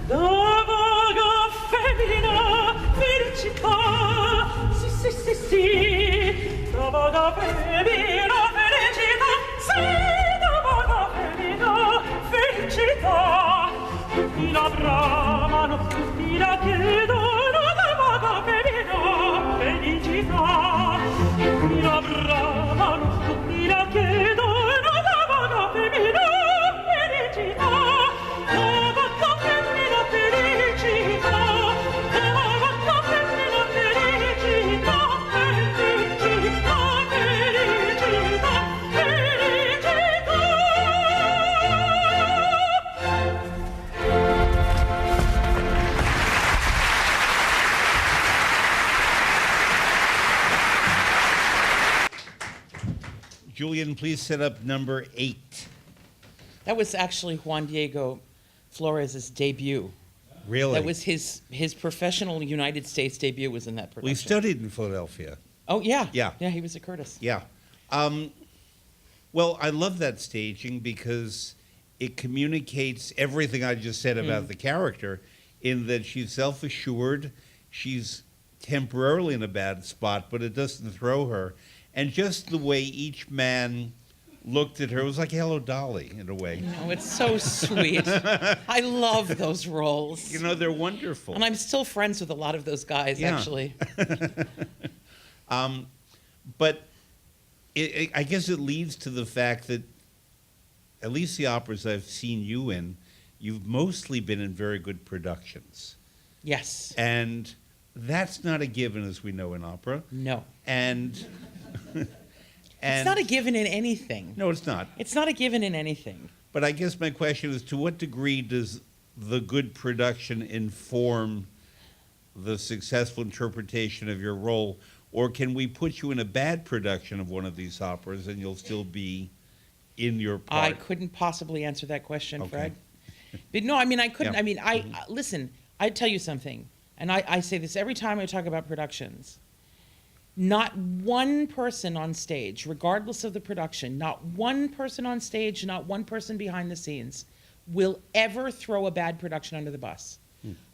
Da vaga femmina felicità, sì, sì, sì, sì, da vaga femmina felicità, sì, da vaga femmina felicità. Tutti la bramano, tutti la chiedono, da vaga femmina felicità. Tutti la bramano, tutti la chiedono, da vaga femmina felicità. Da vaga femmina felicità, da vaga femmina felicità, felicità, felicità, felicità. Julian, please set up number 8. That was actually Juan Diego Flores' debut. Really? That was his professional United States debut was in that production. We studied in Philadelphia. Oh, yeah. Yeah. Yeah, he was at Curtis. Yeah. Well, I love that staging because it communicates everything I just said about the character in that she's self-assured, she's temporarily in a bad spot, but it doesn't throw her. And just the way each man looked at her, it was like Hello Dolly in a way. Oh, it's so sweet. I love those roles. You know, they're wonderful. And I'm still friends with a lot of those guys, Yeah. actually. But I guess it leads to the fact that at least the operas I've seen you in, you've mostly been in very good productions. Yes. And that's not a given, as we know in opera. No. And, It's not a given in anything. No, it's not. It's not a given in anything. But I guess my question is, to what degree does the good production inform the successful interpretation of your role? Or can we put you in a bad production of one of these operas and you'll still be in your part? I couldn't possibly answer that question, Okay. Fred. But no, I mean, I couldn't. Yeah. I mean, listen, I tell you something, and I say this every time I talk about productions. Not one person on stage, regardless of the production, not one person on stage, not one person behind the scenes, will ever throw a bad production under the bus.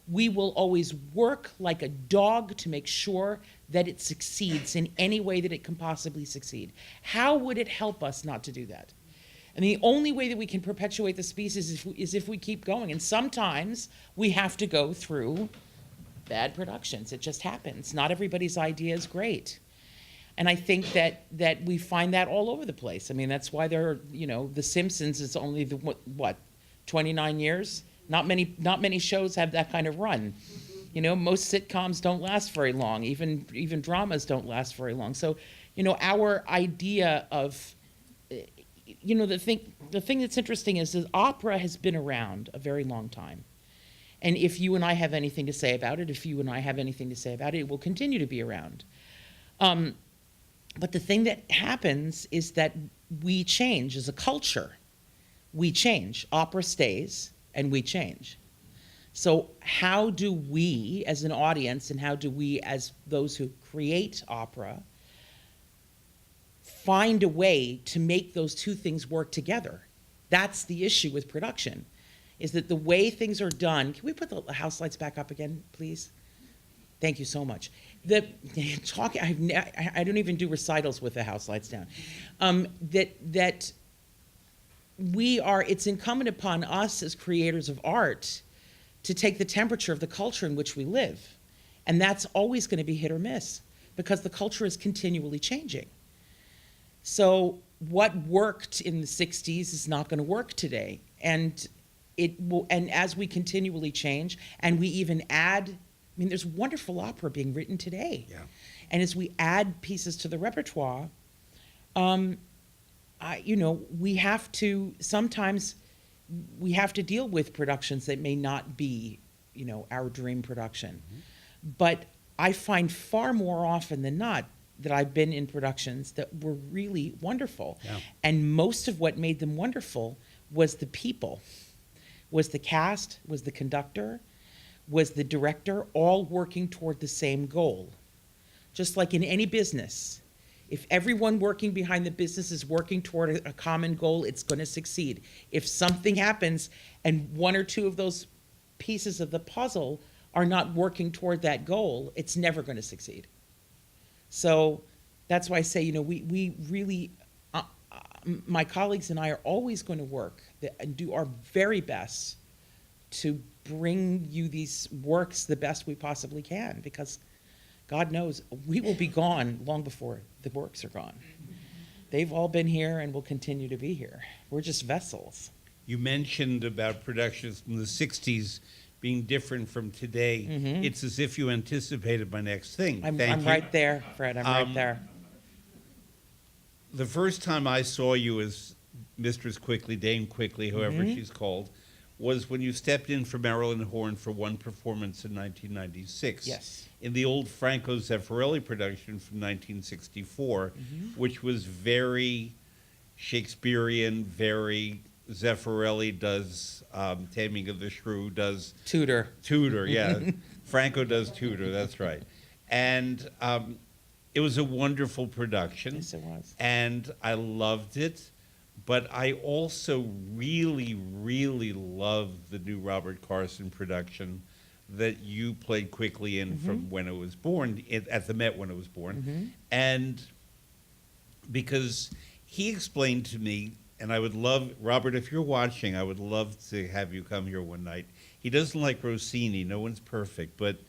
We will always work like a dog to make sure that it succeeds in any way that it can possibly succeed. How would it help us not to do that? And the only way that we can perpetuate the species is if we keep going. And sometimes we have to go through bad productions. It just happens. Not everybody's idea is great. And I think that we find that all over the place. I mean, that's why there are, The Simpsons is only what, 29 years? Not many shows have that kind of run. Most sitcoms don't last very long. Even dramas don't last very long. So, our idea of, the thing that's interesting is that opera has been around a very long time. And if you and I have anything to say about it, it will continue to be around. But the thing that happens is that we change as a culture. We change. Opera stays, and we change. So how do we, as an audience, and how do we, as those who create opera, find a way to make those two things work together? That's the issue with production, is that the way things are done. Can we put the house lights back up again, please? Thank you so much. I don't even do recitals with the house lights down. It's incumbent upon us as creators of art to take the temperature of the culture in which we live. And that's always going to be hit or miss because the culture is continually changing. So what worked in the 60s is not going to work today. And it will, and as we continually change, and we even add, I mean, there's wonderful opera being written today. Yeah. And as we add pieces to the repertoire, we have to, sometimes we have to deal with productions that may not be, our dream production. But I find far more often than not that I've been in productions that were really wonderful. Yeah. And most of what made them wonderful was the people, was the cast, was the conductor, was the director, all working toward the same goal. Just like in any business, if everyone working behind the business is working toward a common goal, it's going to succeed. If something happens and one or two of those pieces of the puzzle are not working toward that goal, it's never going to succeed. So that's why I say, we really, my colleagues and I are always going to work and do our very best to bring you these works the best we possibly can, because God knows we will be gone long before the works are gone. They've all been here and will continue to be here. We're just vessels. You mentioned about productions from the 60s being different from today. It's as if you anticipated my next thing. I'm Thank you. right there, Fred. I'm right there. The first time I saw you as Mistress Quickly, Dame Quickly, whoever she's called, was when you stepped in for Marilyn Horne for one performance in 1996. Yes. In the old Franco Zeffirelli production from 1964, which was very Shakespearean, very Zeffirelli does Taming of the Shrew, does Tudor, yeah. Franco does Tudor, that's right. And it was a wonderful production. Yes, it was. And I loved it. But I also really, really loved the new Robert Carson production that you played Quickly in from when it was born, at the Met when it was born. And because he explained to me, and I would love, Robert, if you're watching, I would love to have you come here one night. He doesn't like Rossini. No one's perfect, but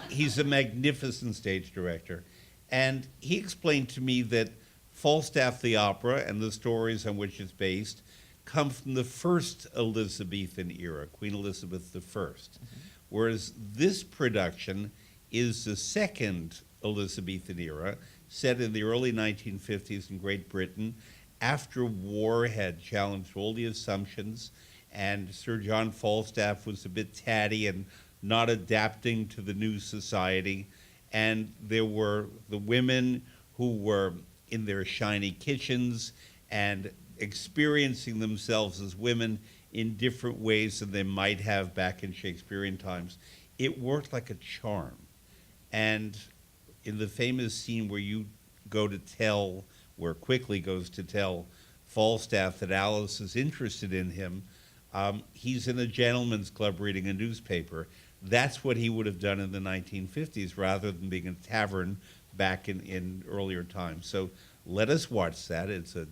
he's a magnificent stage director. And he explained to me that Falstaff the opera and the stories on which it's based come from the first Elizabethan era, Queen Elizabeth I, whereas this production is the second Elizabethan era, set in the early 1950s in Great Britain, after war had challenged all the assumptions, and Sir John Falstaff was a bit tatty and not adapting to the new society, and there were the women who were in their shiny kitchens and experiencing themselves as women in different ways than they might have back in Shakespearean times. It worked like a charm. And in the famous scene where you go to tell, where Quickly goes to tell Falstaff that Alice is interested in him, he's in a gentleman's club reading a newspaper. That's what he would have done in the 1950s rather than being in a tavern back in earlier times. So let us watch that. It's a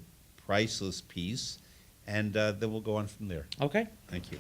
priceless piece, and then we'll go on from there. Okay. Thank you.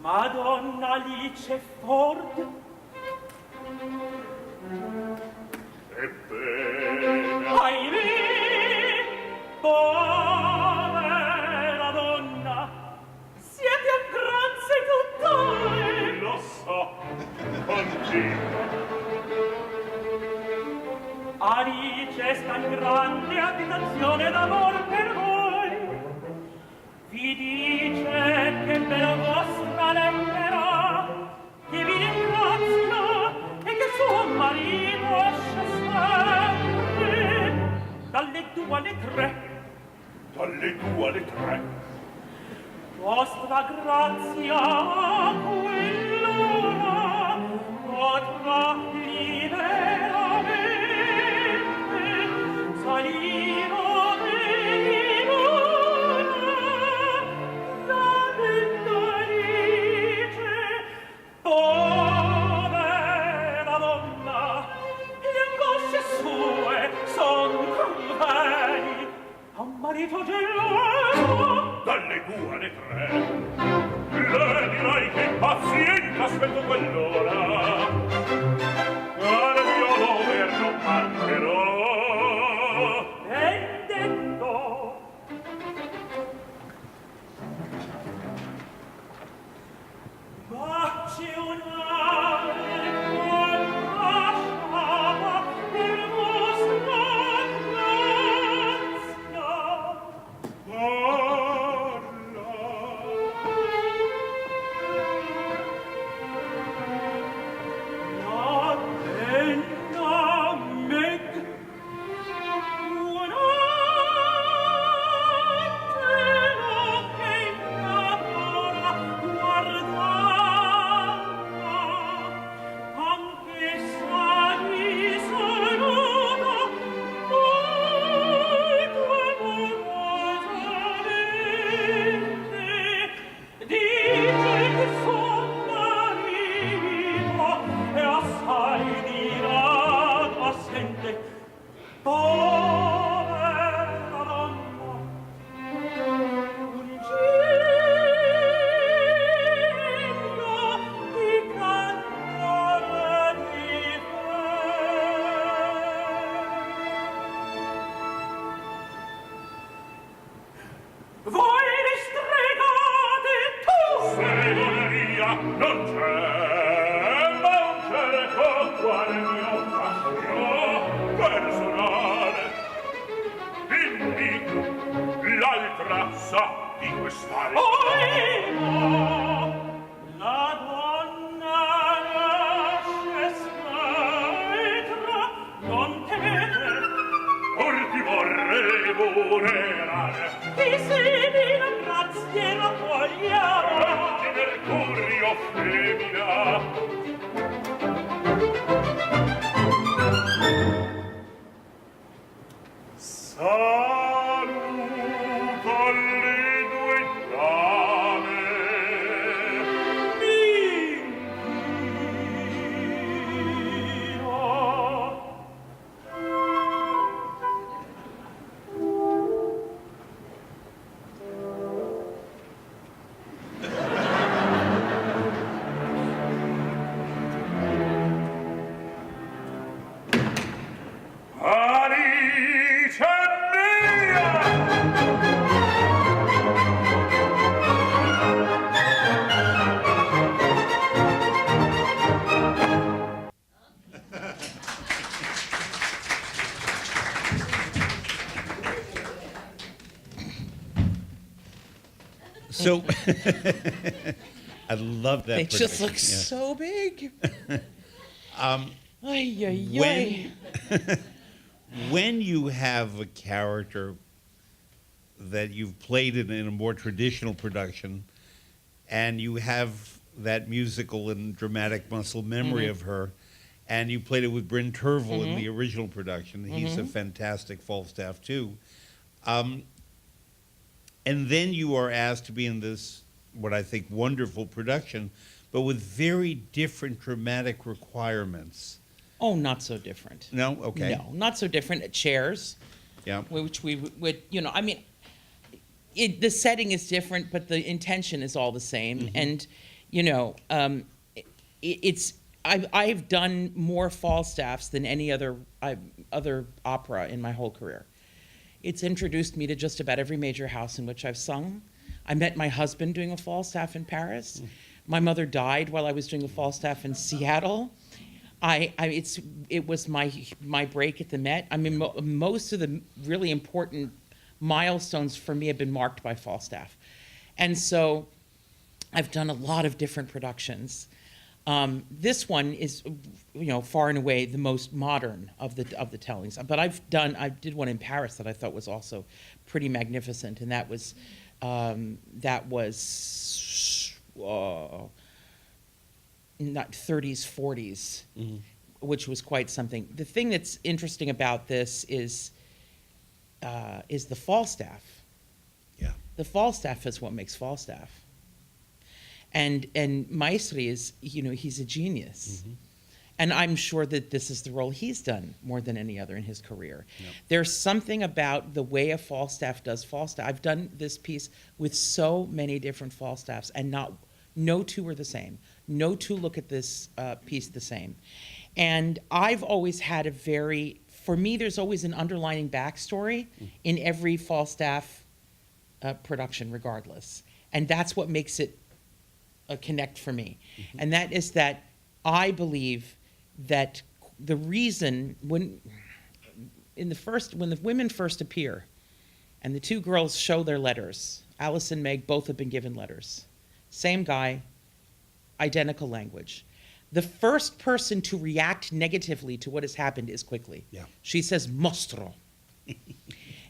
Madonna Alice Ford. Ebbene. Ahimè, povera donna, siete a grazia tutt'ore. Lo so, continua. Alice sta in grande abitazione d'amor per voi. Vi dice che per vostra lettera che vi ringrazia e che suo marito esce sempre dalle 2 alle 3. Dalle 2 alle 3. Vostra grazia a quell'ora potrà liberamente salire la Beatrice. Povera donna, le angosce sue son crudeli, ha un marito geloso. Dalle 2 alle 3. Le dirai che pazienza aspetto quell'ora. Al mio dover non mancherò. Ben detto. Ma c'è un'altra lasciava per vostra grazia. La penna meg un angelo che innamora guardava, anche sa di saluta molto amorosamente, dice che son marito e assai dirà assente. Povera donna, un ciglio di cantare di te. Voi li stregate tu! Stregoneria non c'è, ma un cerco quale mio fascino personale. Dimmi tu, l'altra sa di quest'altro. Oimo, la donna nasce scaltra, non temete, Or ti vorrei vulnerare. chi si la grazia raccogliamo. Di Mercurio femmina. Saluto le due dame. Alice mia! So I love that. They just look production, yeah. so big. Ay, ay, ay. When when you have a character that you've played in a more traditional production, and you have that musical and dramatic muscle memory of her, and you played it with Bryn Tervel in the original production. He's a fantastic Falstaff too. And then you are asked to be in this, what I think, wonderful production, but with very different dramatic requirements. Oh, not so different. No? Okay. No, not so different. Chairs, Yeah. which we would, I mean, the setting is different, but the intention is all the same. And, I've done more Falstaffs than any other opera in my whole career. It's introduced me to just about every major house in which I've sung. I met my husband doing a Falstaff in Paris. My mother died while I was doing a Falstaff in Seattle. It was my break at the Met. I mean, most of the really important milestones for me have been marked by Falstaff, and so I've done a lot of different productions. This one is, far and away the most modern of the tellings. But I did one in Paris that I thought was also pretty magnificent, and that was not 30s, 40s, which was quite something. The thing that's interesting about this is the Falstaff. Yeah. The Falstaff is what makes Falstaff. And Maestri is, he's a genius. Mm-hmm. And I'm sure that this is the role he's done more than any other in his career. Yep. There's something about the way a Falstaff does Falstaff. I've done this piece with so many different Falstaffs, and no two are the same. No two look at this piece the same. And I've always had for me, there's always an underlying backstory in every Falstaff production, regardless. And that's what makes it connect for me. Mm-hmm. And that is that I believe that the reason when the women first appear and the two girls show their letters, Alice and Meg both have been given letters. Same guy, identical language. The first person to react negatively to what has happened is Quickly. Yeah. She says mostro.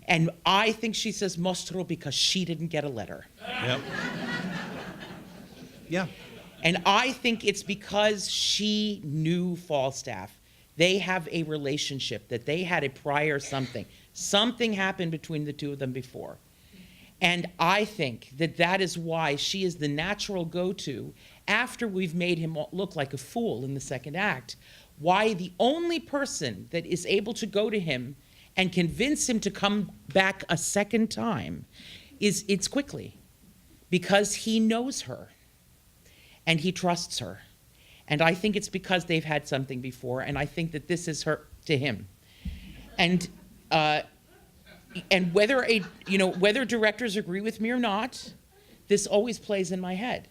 And I think she says mostro because she didn't get a letter. Yep. Yeah. And I think it's because she knew Falstaff. They have a relationship, that they had a prior something. Something happened between the two of them before. And I think that is why she is the natural go-to after we've made him look like a fool in the second act. Why the only person that is able to go to him and convince him to come back a second time it's Quickly. Because he knows her. And he trusts her. And I think it's because they've had something before, and I think that this is her to him. And whether directors agree with me or not, this always plays in my head.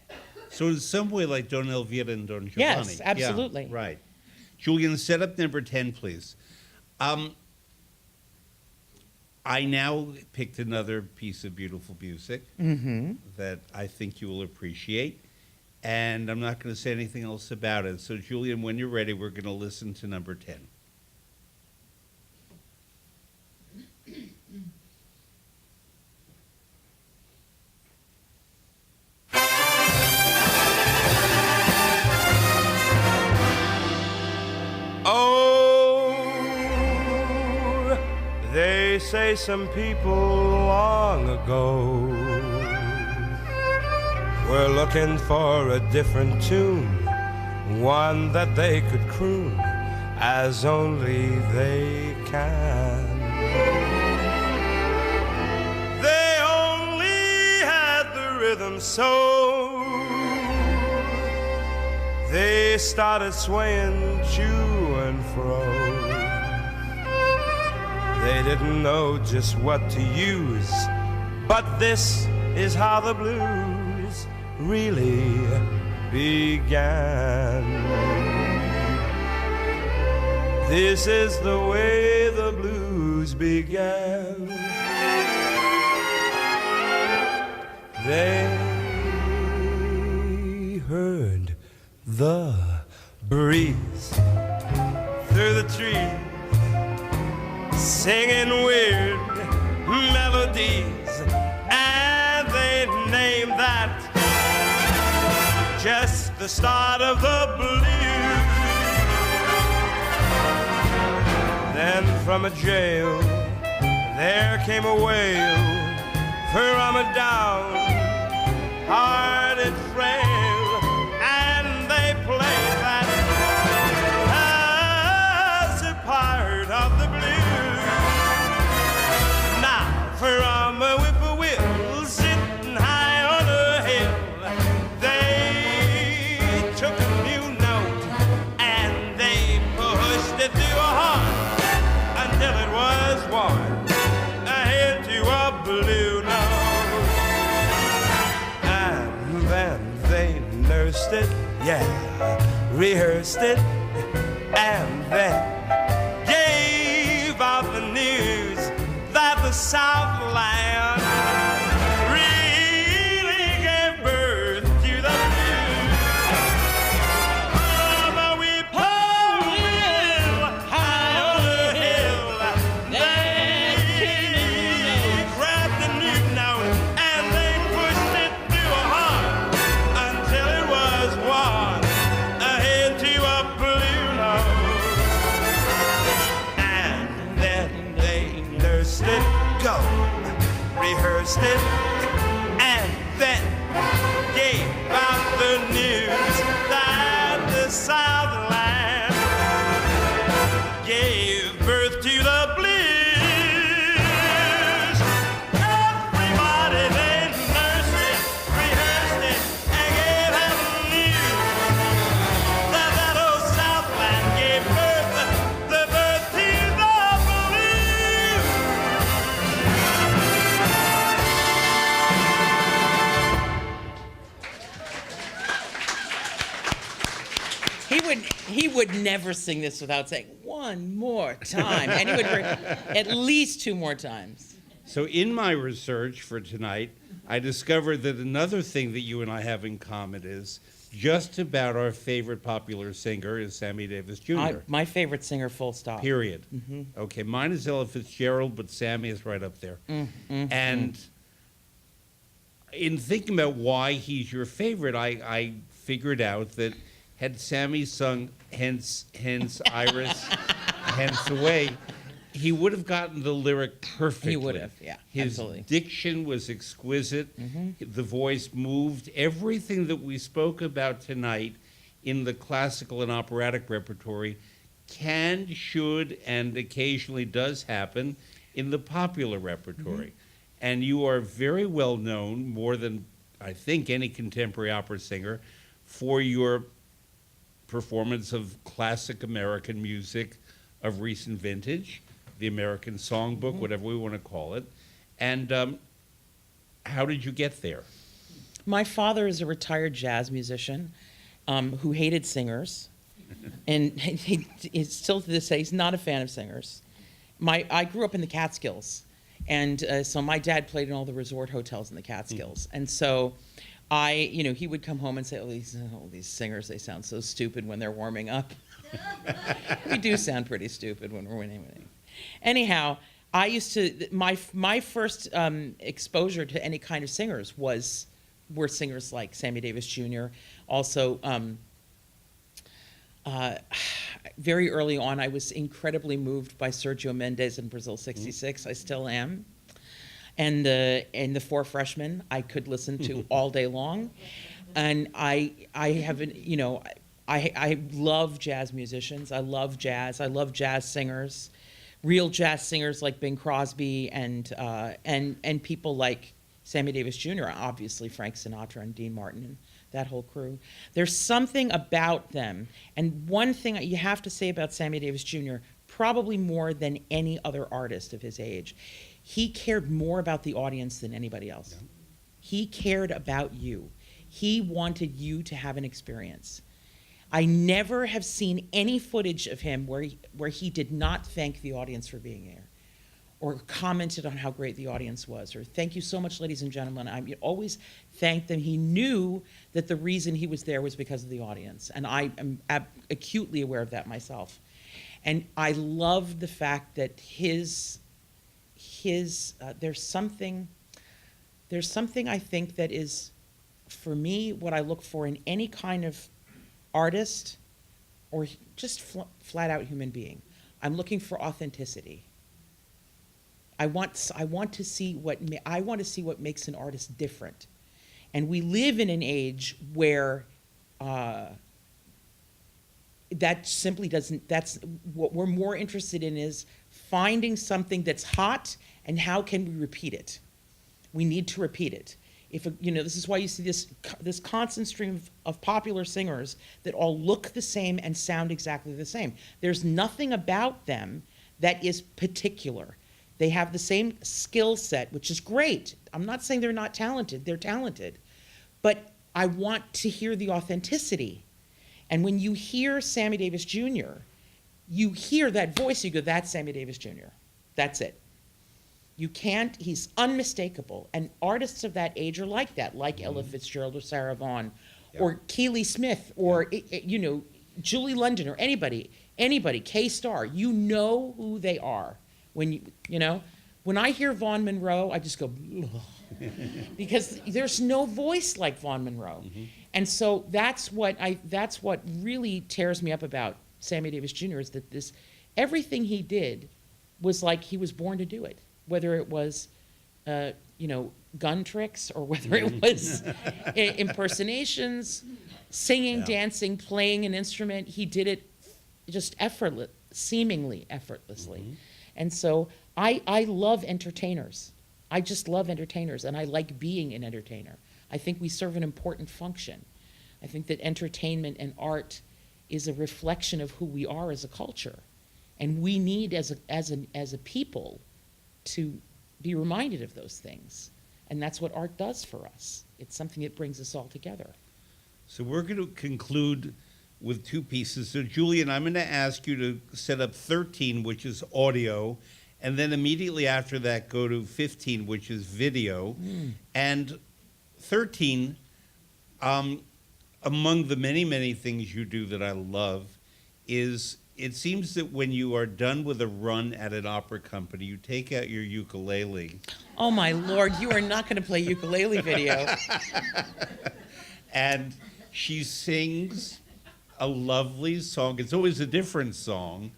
So in some way like Don Elvira and Don Giovanni. Yes, absolutely. Yeah, right. Julian, set up number 10, please. I now picked another piece of beautiful music that I think you will appreciate. And I'm not going to say anything else about it. So, Julian, when you're ready, we're going to listen to number 10. Oh, they say some people long ago were looking for a different tune, one that they could croon as only they can. They only had the rhythm, so they started swaying to and fro. They didn't know just what to use, but this is how the blues really began. This is the way the blues began. They heard the breeze through the trees, singing weird melodies, and they named that just the start of the blues. Then from a jail there came a wail from a down-hearted frail, and they played that as a part of the blues. Now from a whippoorwill sitting high on a hill, they took a new note and they pushed it through a horn until it was worn into a blue note. And then they nursed it, yeah, rehearsed it, and then gave out the news that the Southland really gave birth to the blues. But we pulled high on the hill, they grabbed the new note and they pushed it through a heart until it was one ahead to a blue note. And then they nursed it, go, rehearsed it, and then gave out the news that the Southland gave birth to the blues. Everybody then nursed it, rehearsed it, and gave out the news that that old Southland gave birth to the blues. He would never sing this without saying one more time, and he would bring at least two more times. So in my research for tonight, I discovered that another thing that you and I have in common is just about our favorite popular singer is Sammy Davis Jr. My favorite singer, full stop. Period. Okay, mine is Ella Fitzgerald, but Sammy is right up there. And in thinking about why he's your favorite, I figured out that had Sammy sung Hence Iris, Hence Away, he would have gotten the lyric perfectly. He would have, yeah, His absolutely. diction was exquisite. The voice moved. Everything that we spoke about tonight in the classical and operatic repertory can, should, and occasionally does happen in the popular repertory. And you are very well known, more than I think any contemporary opera singer, for your performance of classic American music of recent vintage, the American Songbook, whatever we want to call it. And how did you get there? My father is a retired jazz musician who hated singers, and he's still to this day, he's not a fan of singers. I grew up in the Catskills, and so my dad played in all the resort hotels in the Catskills, and so he would come home and say, oh, these singers, they sound so stupid when they're warming up. We do sound pretty stupid when we're winning. Anyhow, I used to, my first exposure to any kind of singers were singers like Sammy Davis Jr. Also, very early on, I was incredibly moved by Sergio Mendes in Brazil '66. I still am. And the Four Freshmen I could listen to all day long, and I haven't, I love jazz musicians. I love jazz. I love jazz singers, real jazz singers like Bing Crosby and people like Sammy Davis Jr. Obviously Frank Sinatra and Dean Martin and that whole crew. There's something about them, and one thing you have to say about Sammy Davis Jr. probably more than any other artist of his age. He cared more about the audience than anybody else. Yeah. He cared about you. He wanted you to have an experience. I never have seen any footage of him where he did not thank the audience for being there, or commented on how great the audience was, or thank you so much, ladies and gentlemen. I always thanked them. He knew that the reason he was there was because of the audience, and I am acutely aware of that myself. And I love the fact that there's something I think that is, for me, what I look for in any kind of artist or just flat out human being. I'm looking for authenticity. I want to see what makes an artist different. And we live in an age where that simply doesn't, that's what we're more interested in, is finding something that's hot and how can we repeat it. We need to repeat it. This is why you see this constant stream of popular singers that all look the same and sound exactly the same. There's nothing about them that is particular. They have the same skill set, which is great. I'm not saying they're not talented. They're talented. But I want to hear the authenticity. And when you hear Sammy Davis Jr., you hear that voice, you go, that's Sammy Davis Jr. That's it. You can't, he's unmistakable. And artists of that age are like that, like Ella Fitzgerald or Sarah Vaughan, or Keely Smith, or, you know, Julie London, or anybody, K-Star. You know who they are. When you know, when I hear Vaughn Monroe, I just go, because there's no voice like Vaughn Monroe. And so that's what really tears me up about Sammy Davis Jr. is that everything he did was like he was born to do it. Whether it was, you know, gun tricks, or whether it was impersonations, singing, dancing, playing an instrument, he did it just seemingly effortlessly. And so I love entertainers. I just love entertainers, and I like being an entertainer. I think we serve an important function. I think that entertainment and art is a reflection of who we are as a culture, and we need as a people to be reminded of those things. And that's what art does for us. It's something that brings us all together. So we're going to conclude with two pieces. So Julian, I'm going to ask you to set up 13, which is audio, and then immediately after that go to 15, which is video. And 13, among the many, many things you do that I love is it seems that when you are done with a run at an opera company, you take out your ukulele. Oh my Lord, you are not going to play ukulele video. And she sings a lovely song. It's always a different song,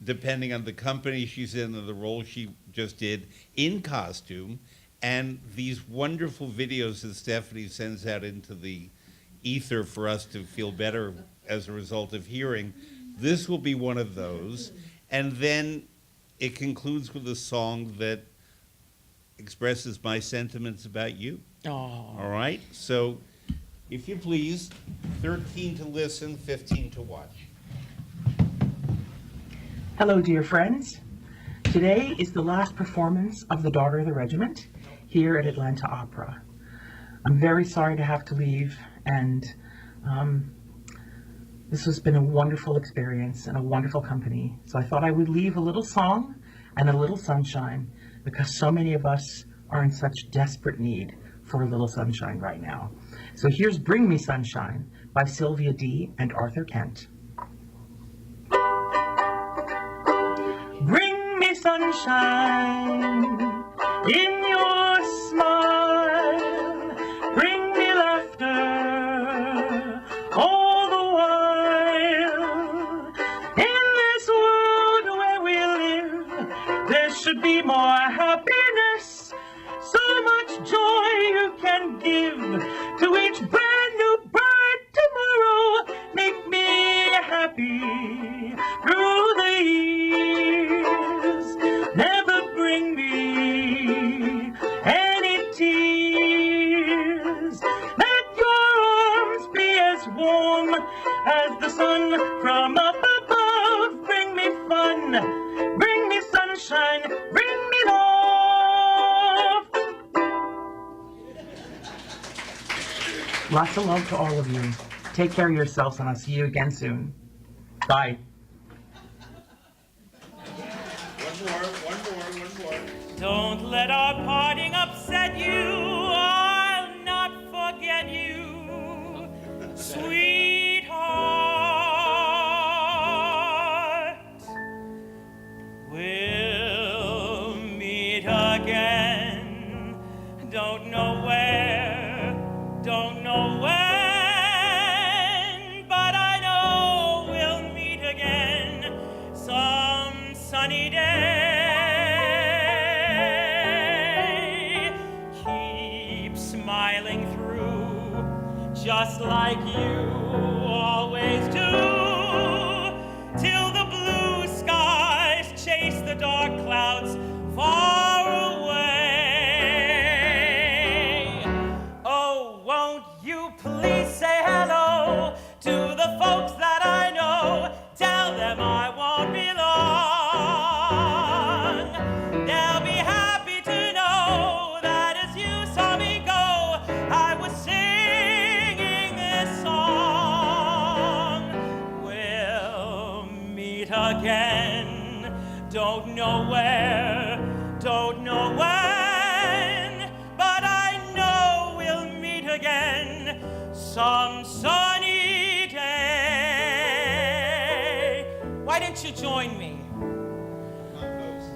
depending on the company she's in and the role she just did, in costume. And these wonderful videos that Stephanie sends out into the ether for us to feel better as a result of hearing. This will be one of those. And then it concludes with a song that expresses my sentiments about you. Oh. All right? So, if you please, 13 to listen, 15 to watch. Hello, dear friends. Today is the last performance of The Daughter of the Regiment here at Atlanta Opera. I'm very sorry to have to leave, and this has been a wonderful experience and a wonderful company. So I thought I would leave a little song and a little sunshine, because so many of us are in such desperate need for a little sunshine right now. So here's Bring Me Sunshine by Sylvia D. and Arthur Kent. Bring me sunshine in your smile, bring me laughter all the while. In this world where we live, there should be more happiness, so much joy you can give to each brand new bird tomorrow. Make me happy through the years. Never bring me any tears. Let your arms be as warm as the sun from up above. Bring me fun, bring me sunshine, bring me love. Lots of love to all of you. Take care of yourselves, and I'll see you again soon. Bye. One more. Don't let our parting upset you. I'll not forget you, sweetheart. We'll meet again. Don't know where, don't know when, but I know we'll meet again some sunny day. Keep smiling through, just like you always do, till the blue skies chase the dark clouds far away. Oh, won't you please say hello to the folks that I know? Tell them I won't be long. They'll be happy to know that as you saw me go, I was singing this song. don't know where, don't know when, but I know we'll meet again some sunny day. Why don't you join me?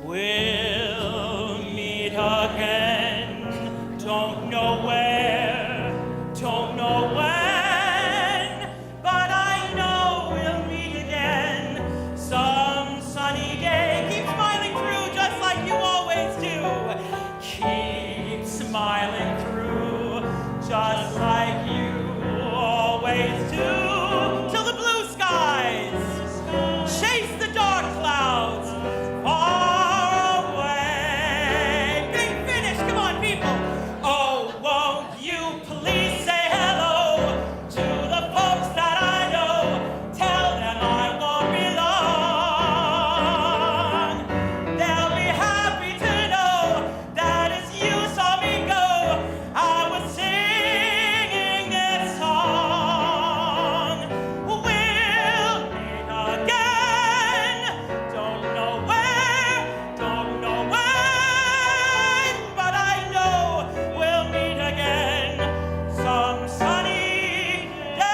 We'll meet again, don't know where, don't know when, but I know we'll meet again some sunny day. Keep smiling through just like you always do. Keep smiling through just like you always do. Till the blue skies chase the dark clouds far away. Big finish, come on people. Oh, won't you please say hello to the folks that I know. Tell them I won't be long. They'll be happy to know that as you saw me go, I was singing this song. We'll meet again. Don't know where, don't know when, but I know we'll meet again some sunny day.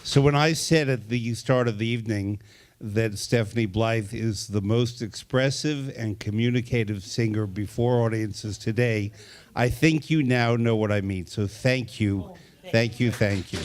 So when I said at the start of the evening that Stephanie Blythe is the most expressive and communicative singer before audiences today, I think you now know what I mean. So thank you, thank you, thank you.